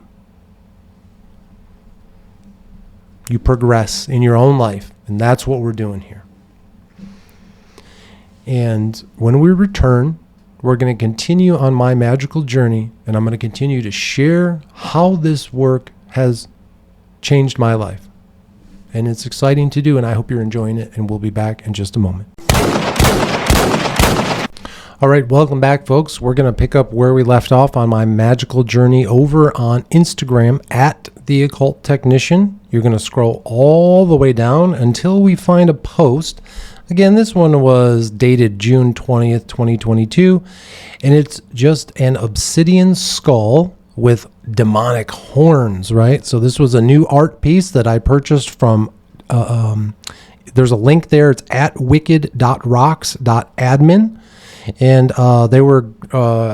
You progress in your own life. And that's what we're doing here. And when we return, we're going to continue on my magical journey. And I'm going to continue to share how this work has changed my life. And it's exciting to do, and I hope you're enjoying it. And we'll be back in just a moment. All right, welcome back, folks. We're going to pick up where we left off on my magical journey over on Instagram at The Occult Technician. You're going to scroll all the way down until we find a post. Again, this one was dated June 20th, 2022, and it's just an obsidian skull with demonic horns, right? So this was a new art piece that I purchased from, there's a link there. It's at wicked.rocks.admin. And they were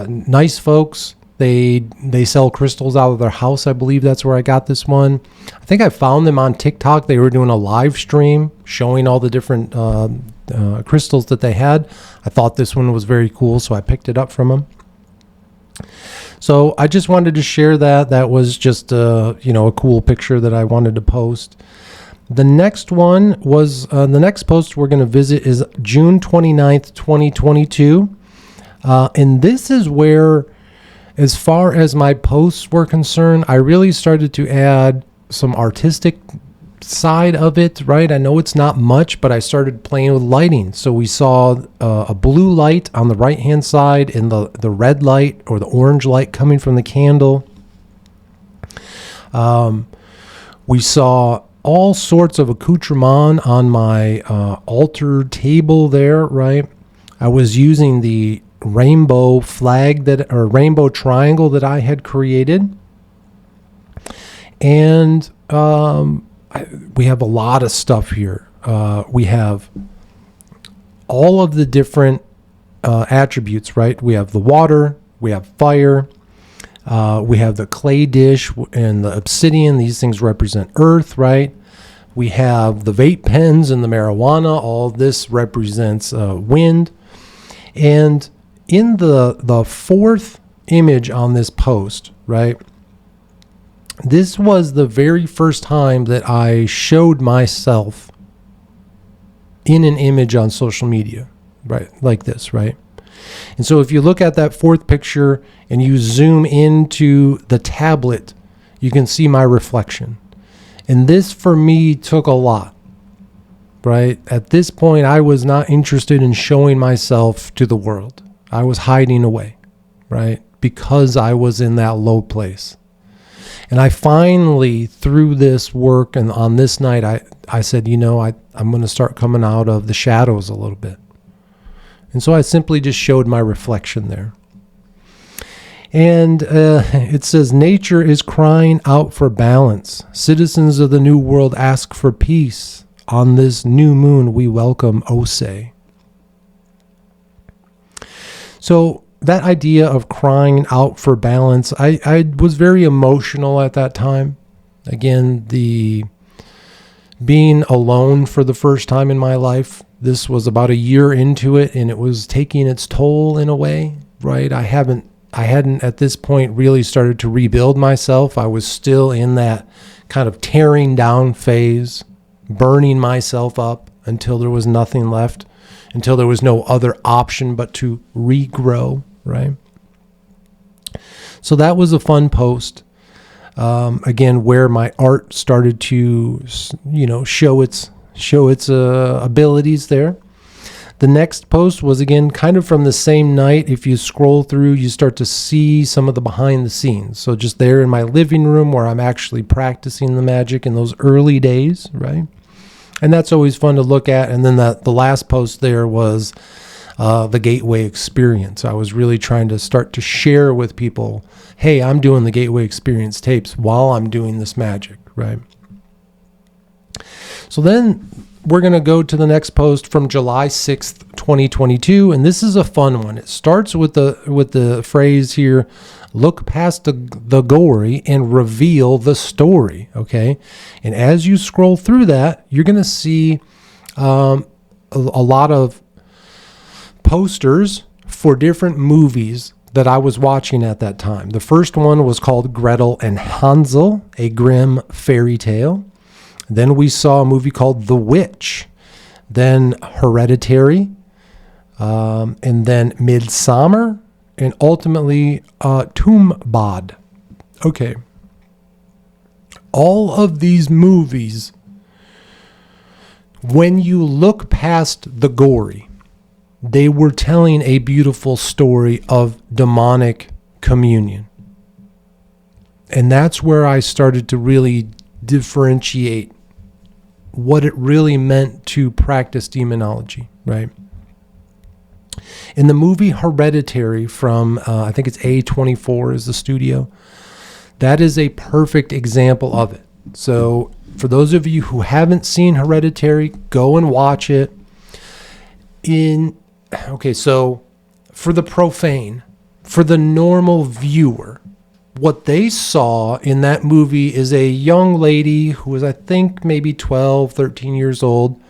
nice folks. They sell crystals out of their house. I believe that's where I got this one. I think I found them on TikTok. They were doing a live stream showing all the different crystals that they had. I thought this one was very cool, so I picked it up from them. So I just wanted to share that. That was just a cool picture that I wanted to post. The next one was the next post we're going to visit is June 29th, 2022. And this is where, as far as my posts were concerned, I really started to add some artistic side of it, right? I know it's not much, but I started playing with lighting. So we saw a blue light on the right-hand side and the red light or the orange light coming from the candle. We saw all sorts of accoutrement on my altar table there, right? I was using the rainbow flag or rainbow triangle that I had created. And we have a lot of stuff here. We have all of the different attributes, right? We have the water, we have fire, we have the clay dish and the obsidian. These things represent earth, right? We have the vape pens and the marijuana. All this represents wind. And in the fourth image on this post, right? This was the very first time that I showed myself in an image on social media, right? Like this, right? And so if you look at that fourth picture and you zoom into the tablet, you can see my reflection. And this for me took a lot, right? At this point, I was not interested in showing myself to the world. I was hiding away, right? Because I was in that low place. And I finally, through this work and on this night, I said, I'm going to start coming out of the shadows a little bit. And so I simply just showed my reflection there. And it says, nature is crying out for balance. Citizens of the New World ask for peace. On this new moon, we welcome Osei. So that idea of crying out for balance, I was very emotional at that time. Again, the being alone for the first time in my life, this was about a year into it, and it was taking its toll in a way, right? I hadn't at this point really started to rebuild myself. I was still in that kind of tearing down phase, burning myself up until there was nothing left, until there was no other option but to regrow, right? So that was a fun post. Again, where my art started to, show its abilities there. The next post was, again, kind of from the same night. If you scroll through, you start to see some of the behind the scenes. So just there in my living room where I'm actually practicing the magic in those early days, right? And that's always fun to look at. And then the last post there was the Gateway Experience. I was really trying to start to share with people, hey, I'm doing the Gateway Experience tapes while I'm doing this magic, right? So then we're going to go to the next post from July 6th, 2022. And this is a fun one. It starts with the phrase here, look past the gory and reveal the story, okay? And as you scroll through that, you're going to see a lot of posters for different movies that I was watching at that time. The first one was called Gretel and Hansel, a grim fairy tale. Then we saw a movie called The Witch, then Hereditary, and then Midsummer, and ultimately Toombad. Okay. All of these movies, when you look past the gory, they were telling a beautiful story of demonic communion. And that's where I started to really differentiate what it really meant to practice demonology, right? In the movie Hereditary from, I think it's A24 is the studio, that is a perfect example of it. So for those of you who haven't seen Hereditary, go and watch it. So for the profane, for the normal viewer, what they saw in that movie is a young lady who was, I think, maybe 12, 13 years old.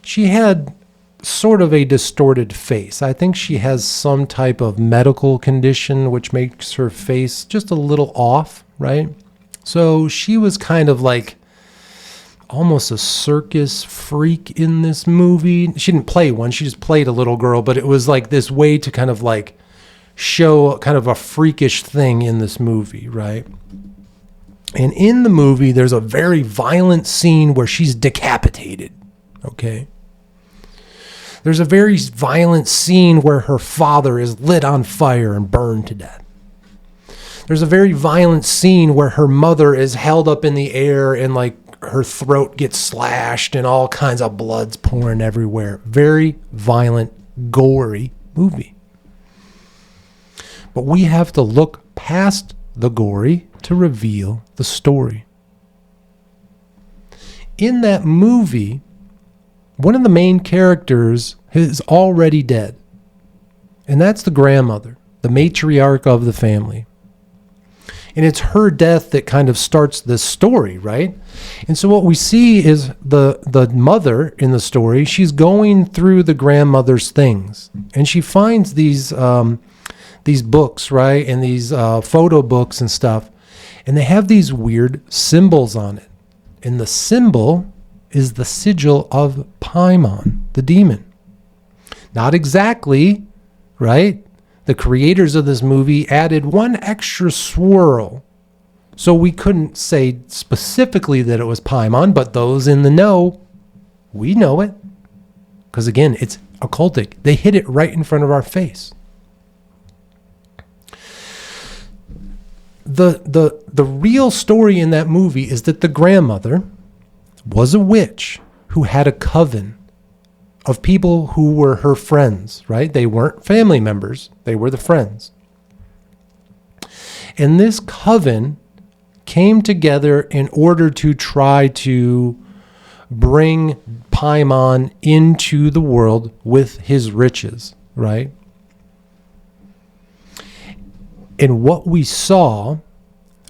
She had sort of a distorted face. I think she has some type of medical condition which makes her face just a little off, right? So she was kind of like almost a circus freak in this movie. She didn't play one, she just played a little girl, but it was like this way to kind of like show kind of a freakish thing in this movie, right? And in the movie, there's a very violent scene where she's decapitated, okay? There's a very violent scene where her father is lit on fire and burned to death. There's a very violent scene where her mother is held up in the air and like her throat gets slashed and all kinds of blood's pouring everywhere. Very violent, gory movie. But we have to look past the gory to reveal the story. In that movie, one of the main characters is already dead. And that's the grandmother, the matriarch of the family. And it's her death that kind of starts this story, right? And so what we see is the mother in the story, she's going through the grandmother's things. And she finds these books, right? And these photo books and stuff. And they have these weird symbols on it. And the symbol is the sigil of Paimon, the demon. Not exactly, right? The creators of this movie added one extra swirl. So we couldn't say specifically that it was Paimon, but those in the know, we know it. Because again, it's occultic. They hit it right in front of our face. The real story in that movie is that the grandmother was a witch who had a coven of people who were her friends, right? They weren't family members. They were the friends. And this coven came together in order to try to bring Paimon into the world with his riches, right? And what we saw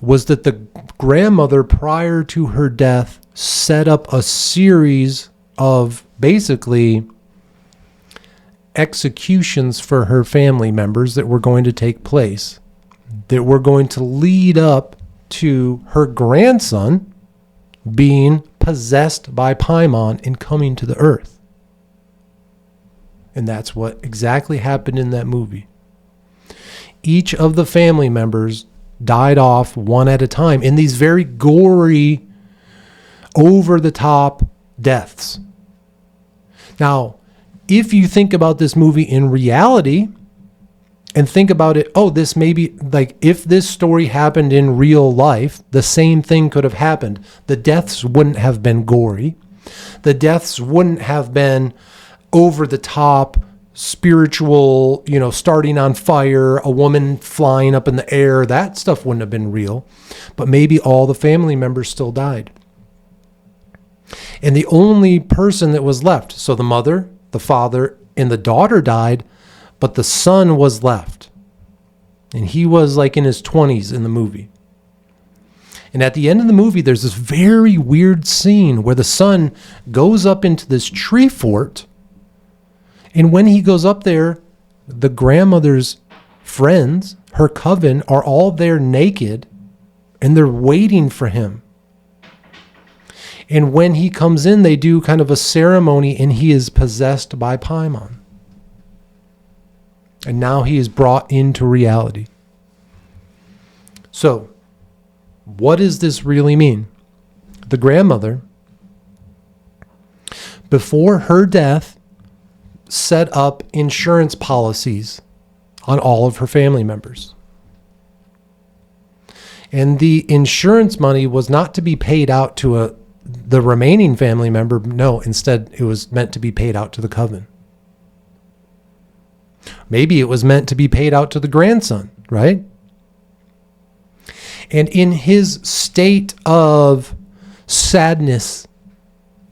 was that the grandmother, prior to her death, set up a series of basically executions for her family members that were going to take place, that were going to lead up to her grandson being possessed by Paimon and coming to the earth. And that's what exactly happened in that movie. Each of the family members died off one at a time in these very gory, over-the-top deaths. Now, if you think about this movie in reality and think about it, oh, this may be like if this story happened in real life, the same thing could have happened. The deaths wouldn't have been gory. The deaths wouldn't have been over-the-top, spiritual, starting on fire, a woman flying up in the air. That stuff wouldn't have been real. But maybe all the family members still died. And the only person that was left, so the mother, the father, and the daughter died, but the son was left. And he was like in his 20s in the movie. And at the end of the movie, there's this very weird scene where the son goes up into this tree fort. And when he goes up there, the grandmother's friends, her coven, are all there naked, and they're waiting for him. And when he comes in, they do kind of a ceremony, and he is possessed by Paimon. And now he is brought into reality. So, what does this really mean? The grandmother, before her death, set up insurance policies on all of her family members. And the insurance money was not to be paid out to the remaining family member. No, instead it was meant to be paid out to the coven. Maybe it was meant to be paid out to the grandson, right? And in his state of sadness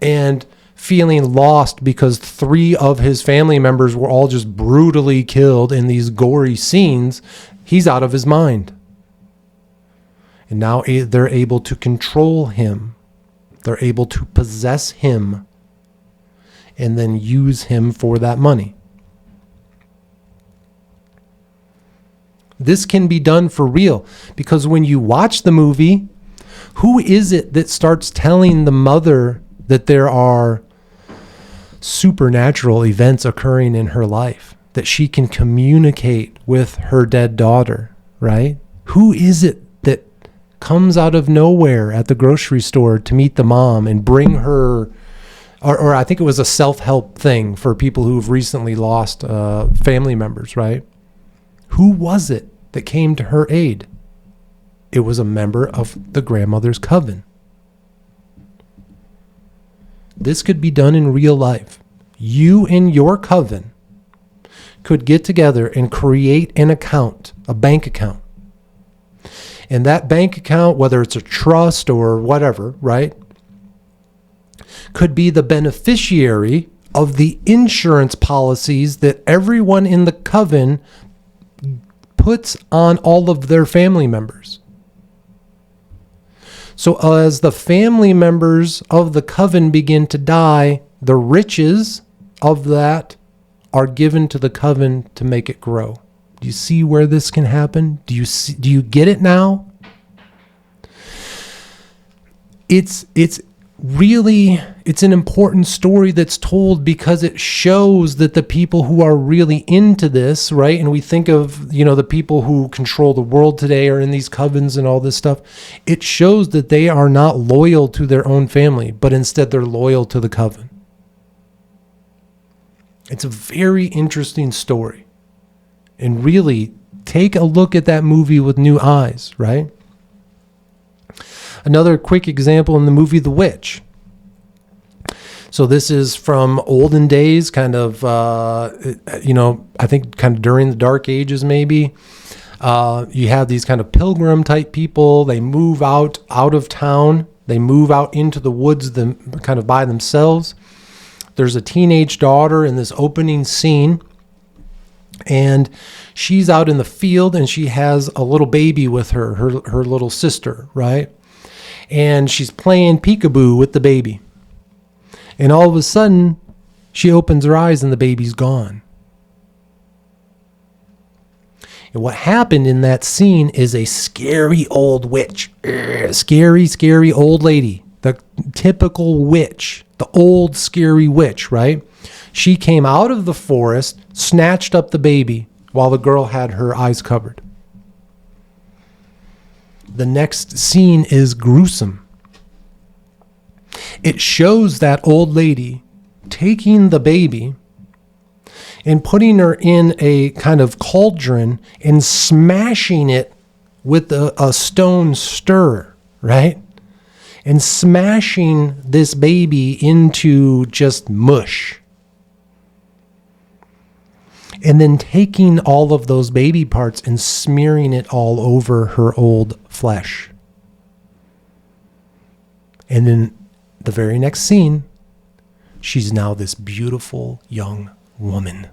and feeling lost because 3 of his family members were all just brutally killed in these gory scenes, he's out of his mind. And now they're able to control him. They're able to possess him. and then use him for that money. This can be done for real, because when you watch the movie, who is it that starts telling the mother that there are supernatural events occurring in her life, that she can communicate with her dead daughter, right? Who is it that comes out of nowhere at the grocery store to meet the mom and bring her, or I think it was a self-help thing for people who've recently lost family members, right? Who was it that came to her aid? It was a member of the grandmother's coven. This could be done in real life. You and your coven could get together and create an account, a bank account. And that bank account, whether it's a trust or whatever, right, could be the beneficiary of the insurance policies that everyone in the coven puts on all of their family members. So as the family members of the coven begin to die, the riches of that are given to the coven to make it grow. Do you see where this can happen? Do you get it now? It's an important story that's told because it shows that the people who are really into this, right? And we think of, the people who control the world today are in these covens and all this stuff. It shows that they are not loyal to their own family, but instead they're loyal to the coven. It's a very interesting story. And really, take a look at that movie with new eyes, right? Another quick example in the movie The Witch. So this is from olden days, kind of, I think kind of during the Dark Ages maybe. You have these kind of pilgrim type people. They move out of town. They move out into the woods kind of by themselves. There's a teenage daughter in this opening scene. And she's out in the field and she has a little baby with her little sister, right? And she's playing peekaboo with the baby. And all of a sudden, she opens her eyes and the baby's gone. And what happened in that scene is a scary old witch. Scary, scary old lady. The typical witch. The old scary witch, right? She came out of the forest, snatched up the baby while the girl had her eyes covered. The next scene is gruesome. It shows that old lady taking the baby and putting her in a kind of cauldron and smashing it with a stone stirrer, right? And smashing this baby into just mush. And then taking all of those baby parts and smearing it all over her old flesh. And then the very next scene, she's now this beautiful young woman.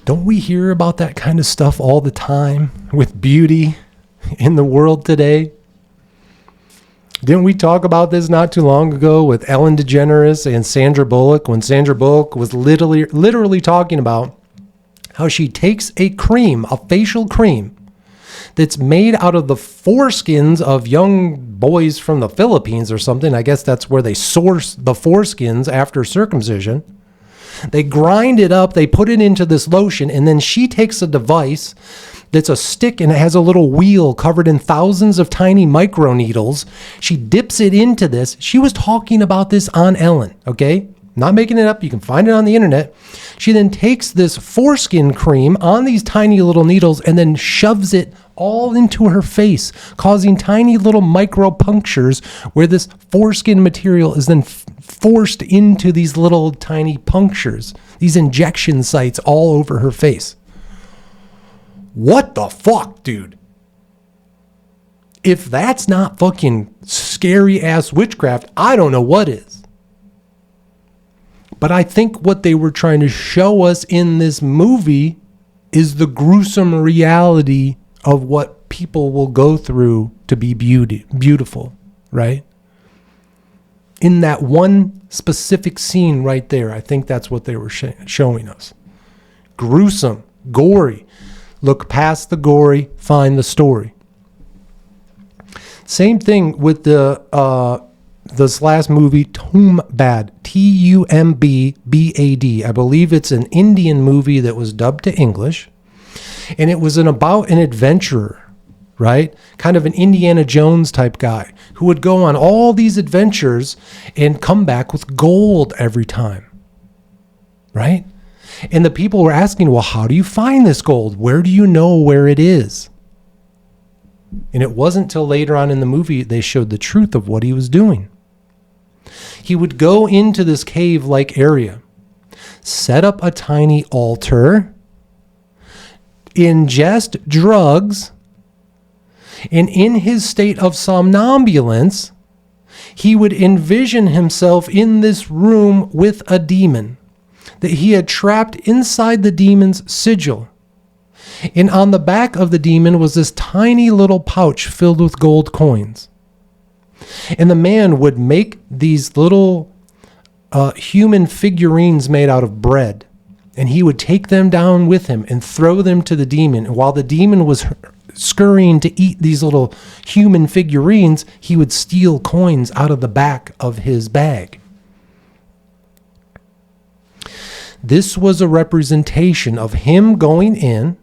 Don't we hear about that kind of stuff all the time with beauty in the world today? Didn't we talk about this not too long ago with Ellen DeGeneres and Sandra Bullock, when Sandra Bullock was literally talking about how she takes a cream, a facial cream, that's made out of the foreskins of young boys from the Philippines or something. I guess that's where they source the foreskins after circumcision. They grind it up, they put it into this lotion, and then she takes a device that's a stick and it has a little wheel covered in thousands of tiny micro needles. She dips it into this. She was talking about this on Ellen, okay? Not making it up. You can find it on the internet. She then takes this foreskin cream on these tiny little needles and then shoves it all into her face, causing tiny little micro punctures where this foreskin material is then forced into these little tiny punctures, these injection sites all over her face. What the fuck, dude? If that's not fucking scary ass witchcraft, I don't know what is. But I think what they were trying to show us in this movie is the gruesome reality of what people will go through to be beautiful, right? In that one specific scene right there, I think that's what they were showing us. Gruesome, gory. Look past the gory, find the story. Same thing with this last movie, Tumbad, Tumbad. I believe it's an Indian movie that was dubbed to English, and it was about an adventurer, right? Kind of an Indiana Jones type guy who would go on all these adventures and come back with gold every time, right? And the people were asking, well, how do you find this gold? Where do you know where it is? And it wasn't till later on in the movie they showed the truth of what he was doing. He would go into this cave-like area, set up a tiny altar, ingest drugs, and in his state of somnambulance, he would envision himself in this room with a demon that he had trapped inside the demon's sigil. And on the back of the demon was this tiny little pouch filled with gold coins. And the man would make these little human figurines made out of bread. And he would take them down with him and throw them to the demon. And while the demon was scurrying to eat these little human figurines, he would steal coins out of the back of his bag. This was a representation of him going in,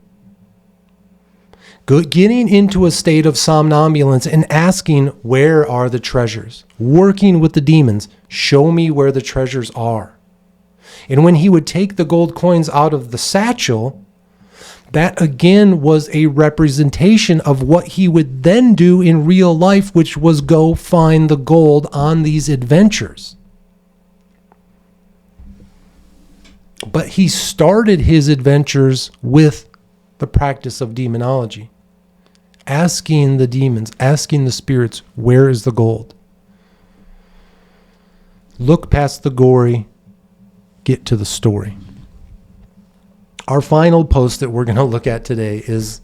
getting into a state of somnambulance and asking, where are the treasures? Working with the demons, show me where the treasures are. And when he would take the gold coins out of the satchel, that again was a representation of what he would then do in real life, which was go find the gold on these adventures. But he started his adventures with the practice of demonology, asking the demons, asking the spirits, where is the gold? Look past the gory, get to the story. Our final post that we're going to look at today is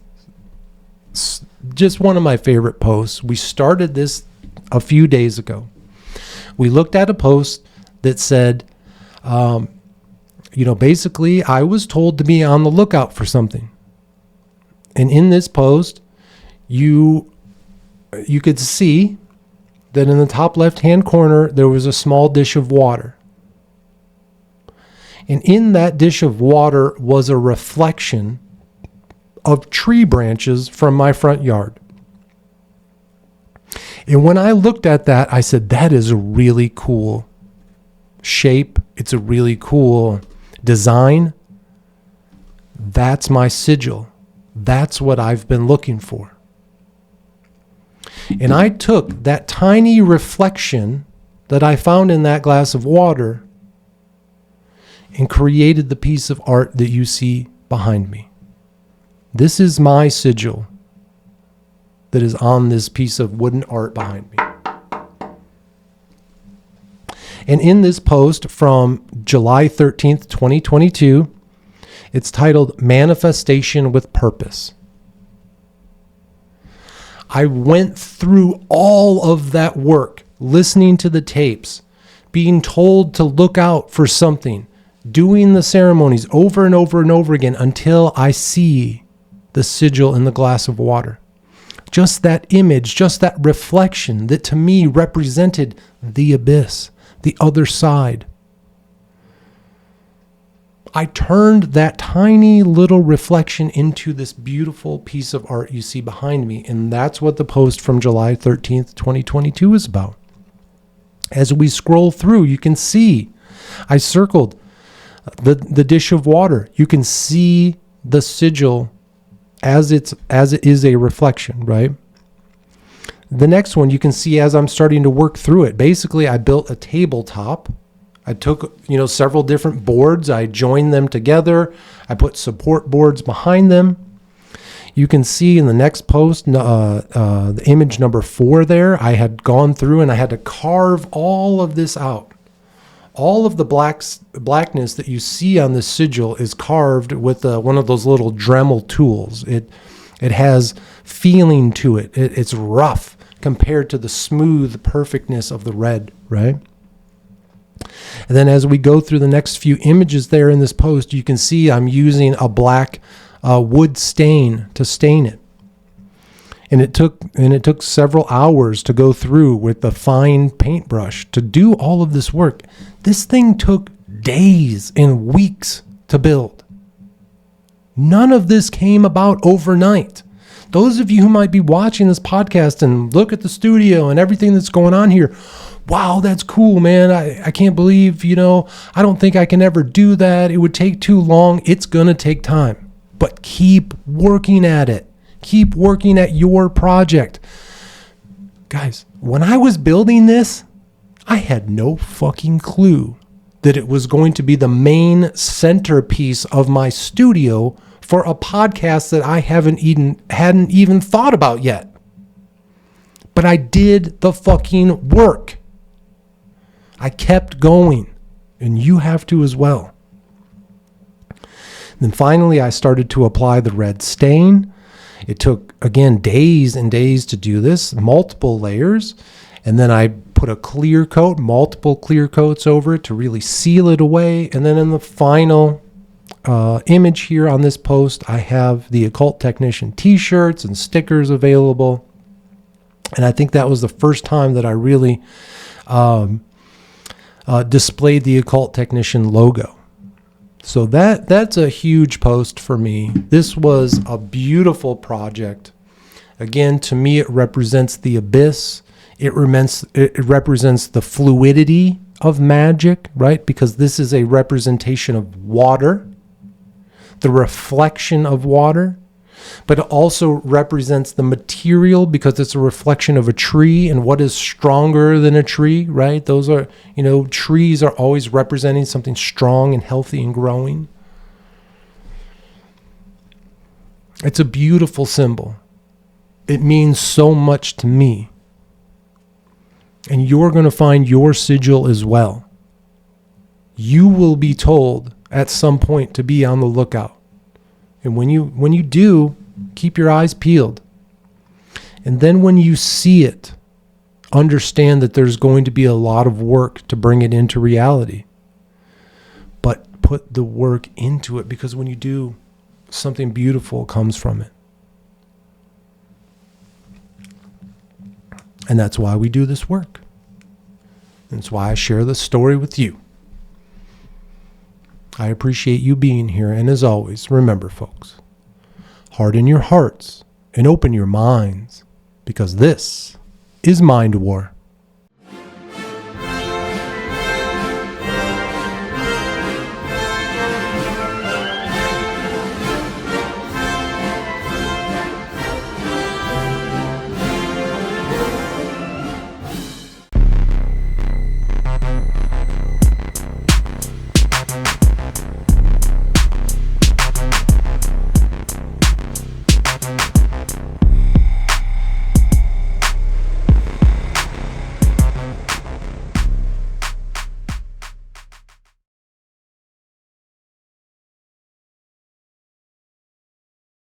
just one of my favorite posts. We started this a few days ago. We looked at a post that said, basically, I was told to be on the lookout for something. And in this post, you could see that in the top left-hand corner, there was a small dish of water. And in that dish of water was a reflection of tree branches from my front yard. And when I looked at that, I said, that is a really cool shape. It's a really cool design. That's my sigil. That's what I've been looking for. And I took that tiny reflection that I found in that glass of water and created the piece of art that you see behind me. This is my sigil that is on this piece of wooden art behind me. And in this post from July 13th, 2022, it's titled Manifestation with Purpose. I went through all of that work, listening to the tapes, being told to look out for something, doing the ceremonies over and over and over again until I see the sigil in the glass of water. Just that image, just that reflection that to me represented the abyss, the other side. I turned that tiny little reflection into this beautiful piece of art you see behind me. And that's what the post from July 13th, 2022 is about. As we scroll through, you can see I circled the dish of water. You can see the sigil as it is a reflection, right? The next one you can see as I'm starting to work through it. Basically, I built a tabletop. I took, several different boards. I joined them together. I put support boards behind them. You can see in the next post, the image number 4 there, I had gone through and I had to carve all of this out. All of the blackness that you see on this sigil is carved with one of those little Dremel tools. It has feeling to it. It's rough compared to the smooth perfectness of the red, right? And then as we go through the next few images there in this post, you can see I'm using a black wood stain to stain it. And it took several hours to go through with the fine paintbrush to do all of this work. This thing took days and weeks to build. None of this came about overnight. Those of you who might be watching this podcast and look at the studio and everything that's going on here, wow, that's cool, man. I can't believe, I don't think I can ever do that. It would take too long. It's going to take time. But keep working at it. Keep working at your project. Guys, when I was building this, I had no fucking clue that it was going to be the main centerpiece of my studio for a podcast that I hadn't even thought about yet. But I did the fucking work. I kept going, and you have to as well. Then finally, I started to apply the red stain. It took, again, days and days to do this, multiple layers. And then I put a clear coat, multiple clear coats over it to really seal it away. And then in the final image here on this post, I have the Occult Technician t-shirts and stickers available. And I think that was the first time that I really displayed the Occult Technician logo. So that's a huge post for me. This was a beautiful project. Again, to me, it represents the abyss. It represents the fluidity of magic, right? Because this is a representation of water, the reflection of water. But it also represents the material because it's a reflection of a tree, and what is stronger than a tree, right? Those are, trees are always representing something strong and healthy and growing. It's a beautiful symbol. It means so much to me. And you're going to find your sigil as well. You will be told at some point to be on the lookout. And when you do, keep your eyes peeled. And then when you see it, understand that there's going to be a lot of work to bring it into reality. But put the work into it, because when you do, something beautiful comes from it. And that's why we do this work. That's why I share this story with you. I appreciate you being here, and as always, remember, folks, harden your hearts and open your minds, because this is Mind War.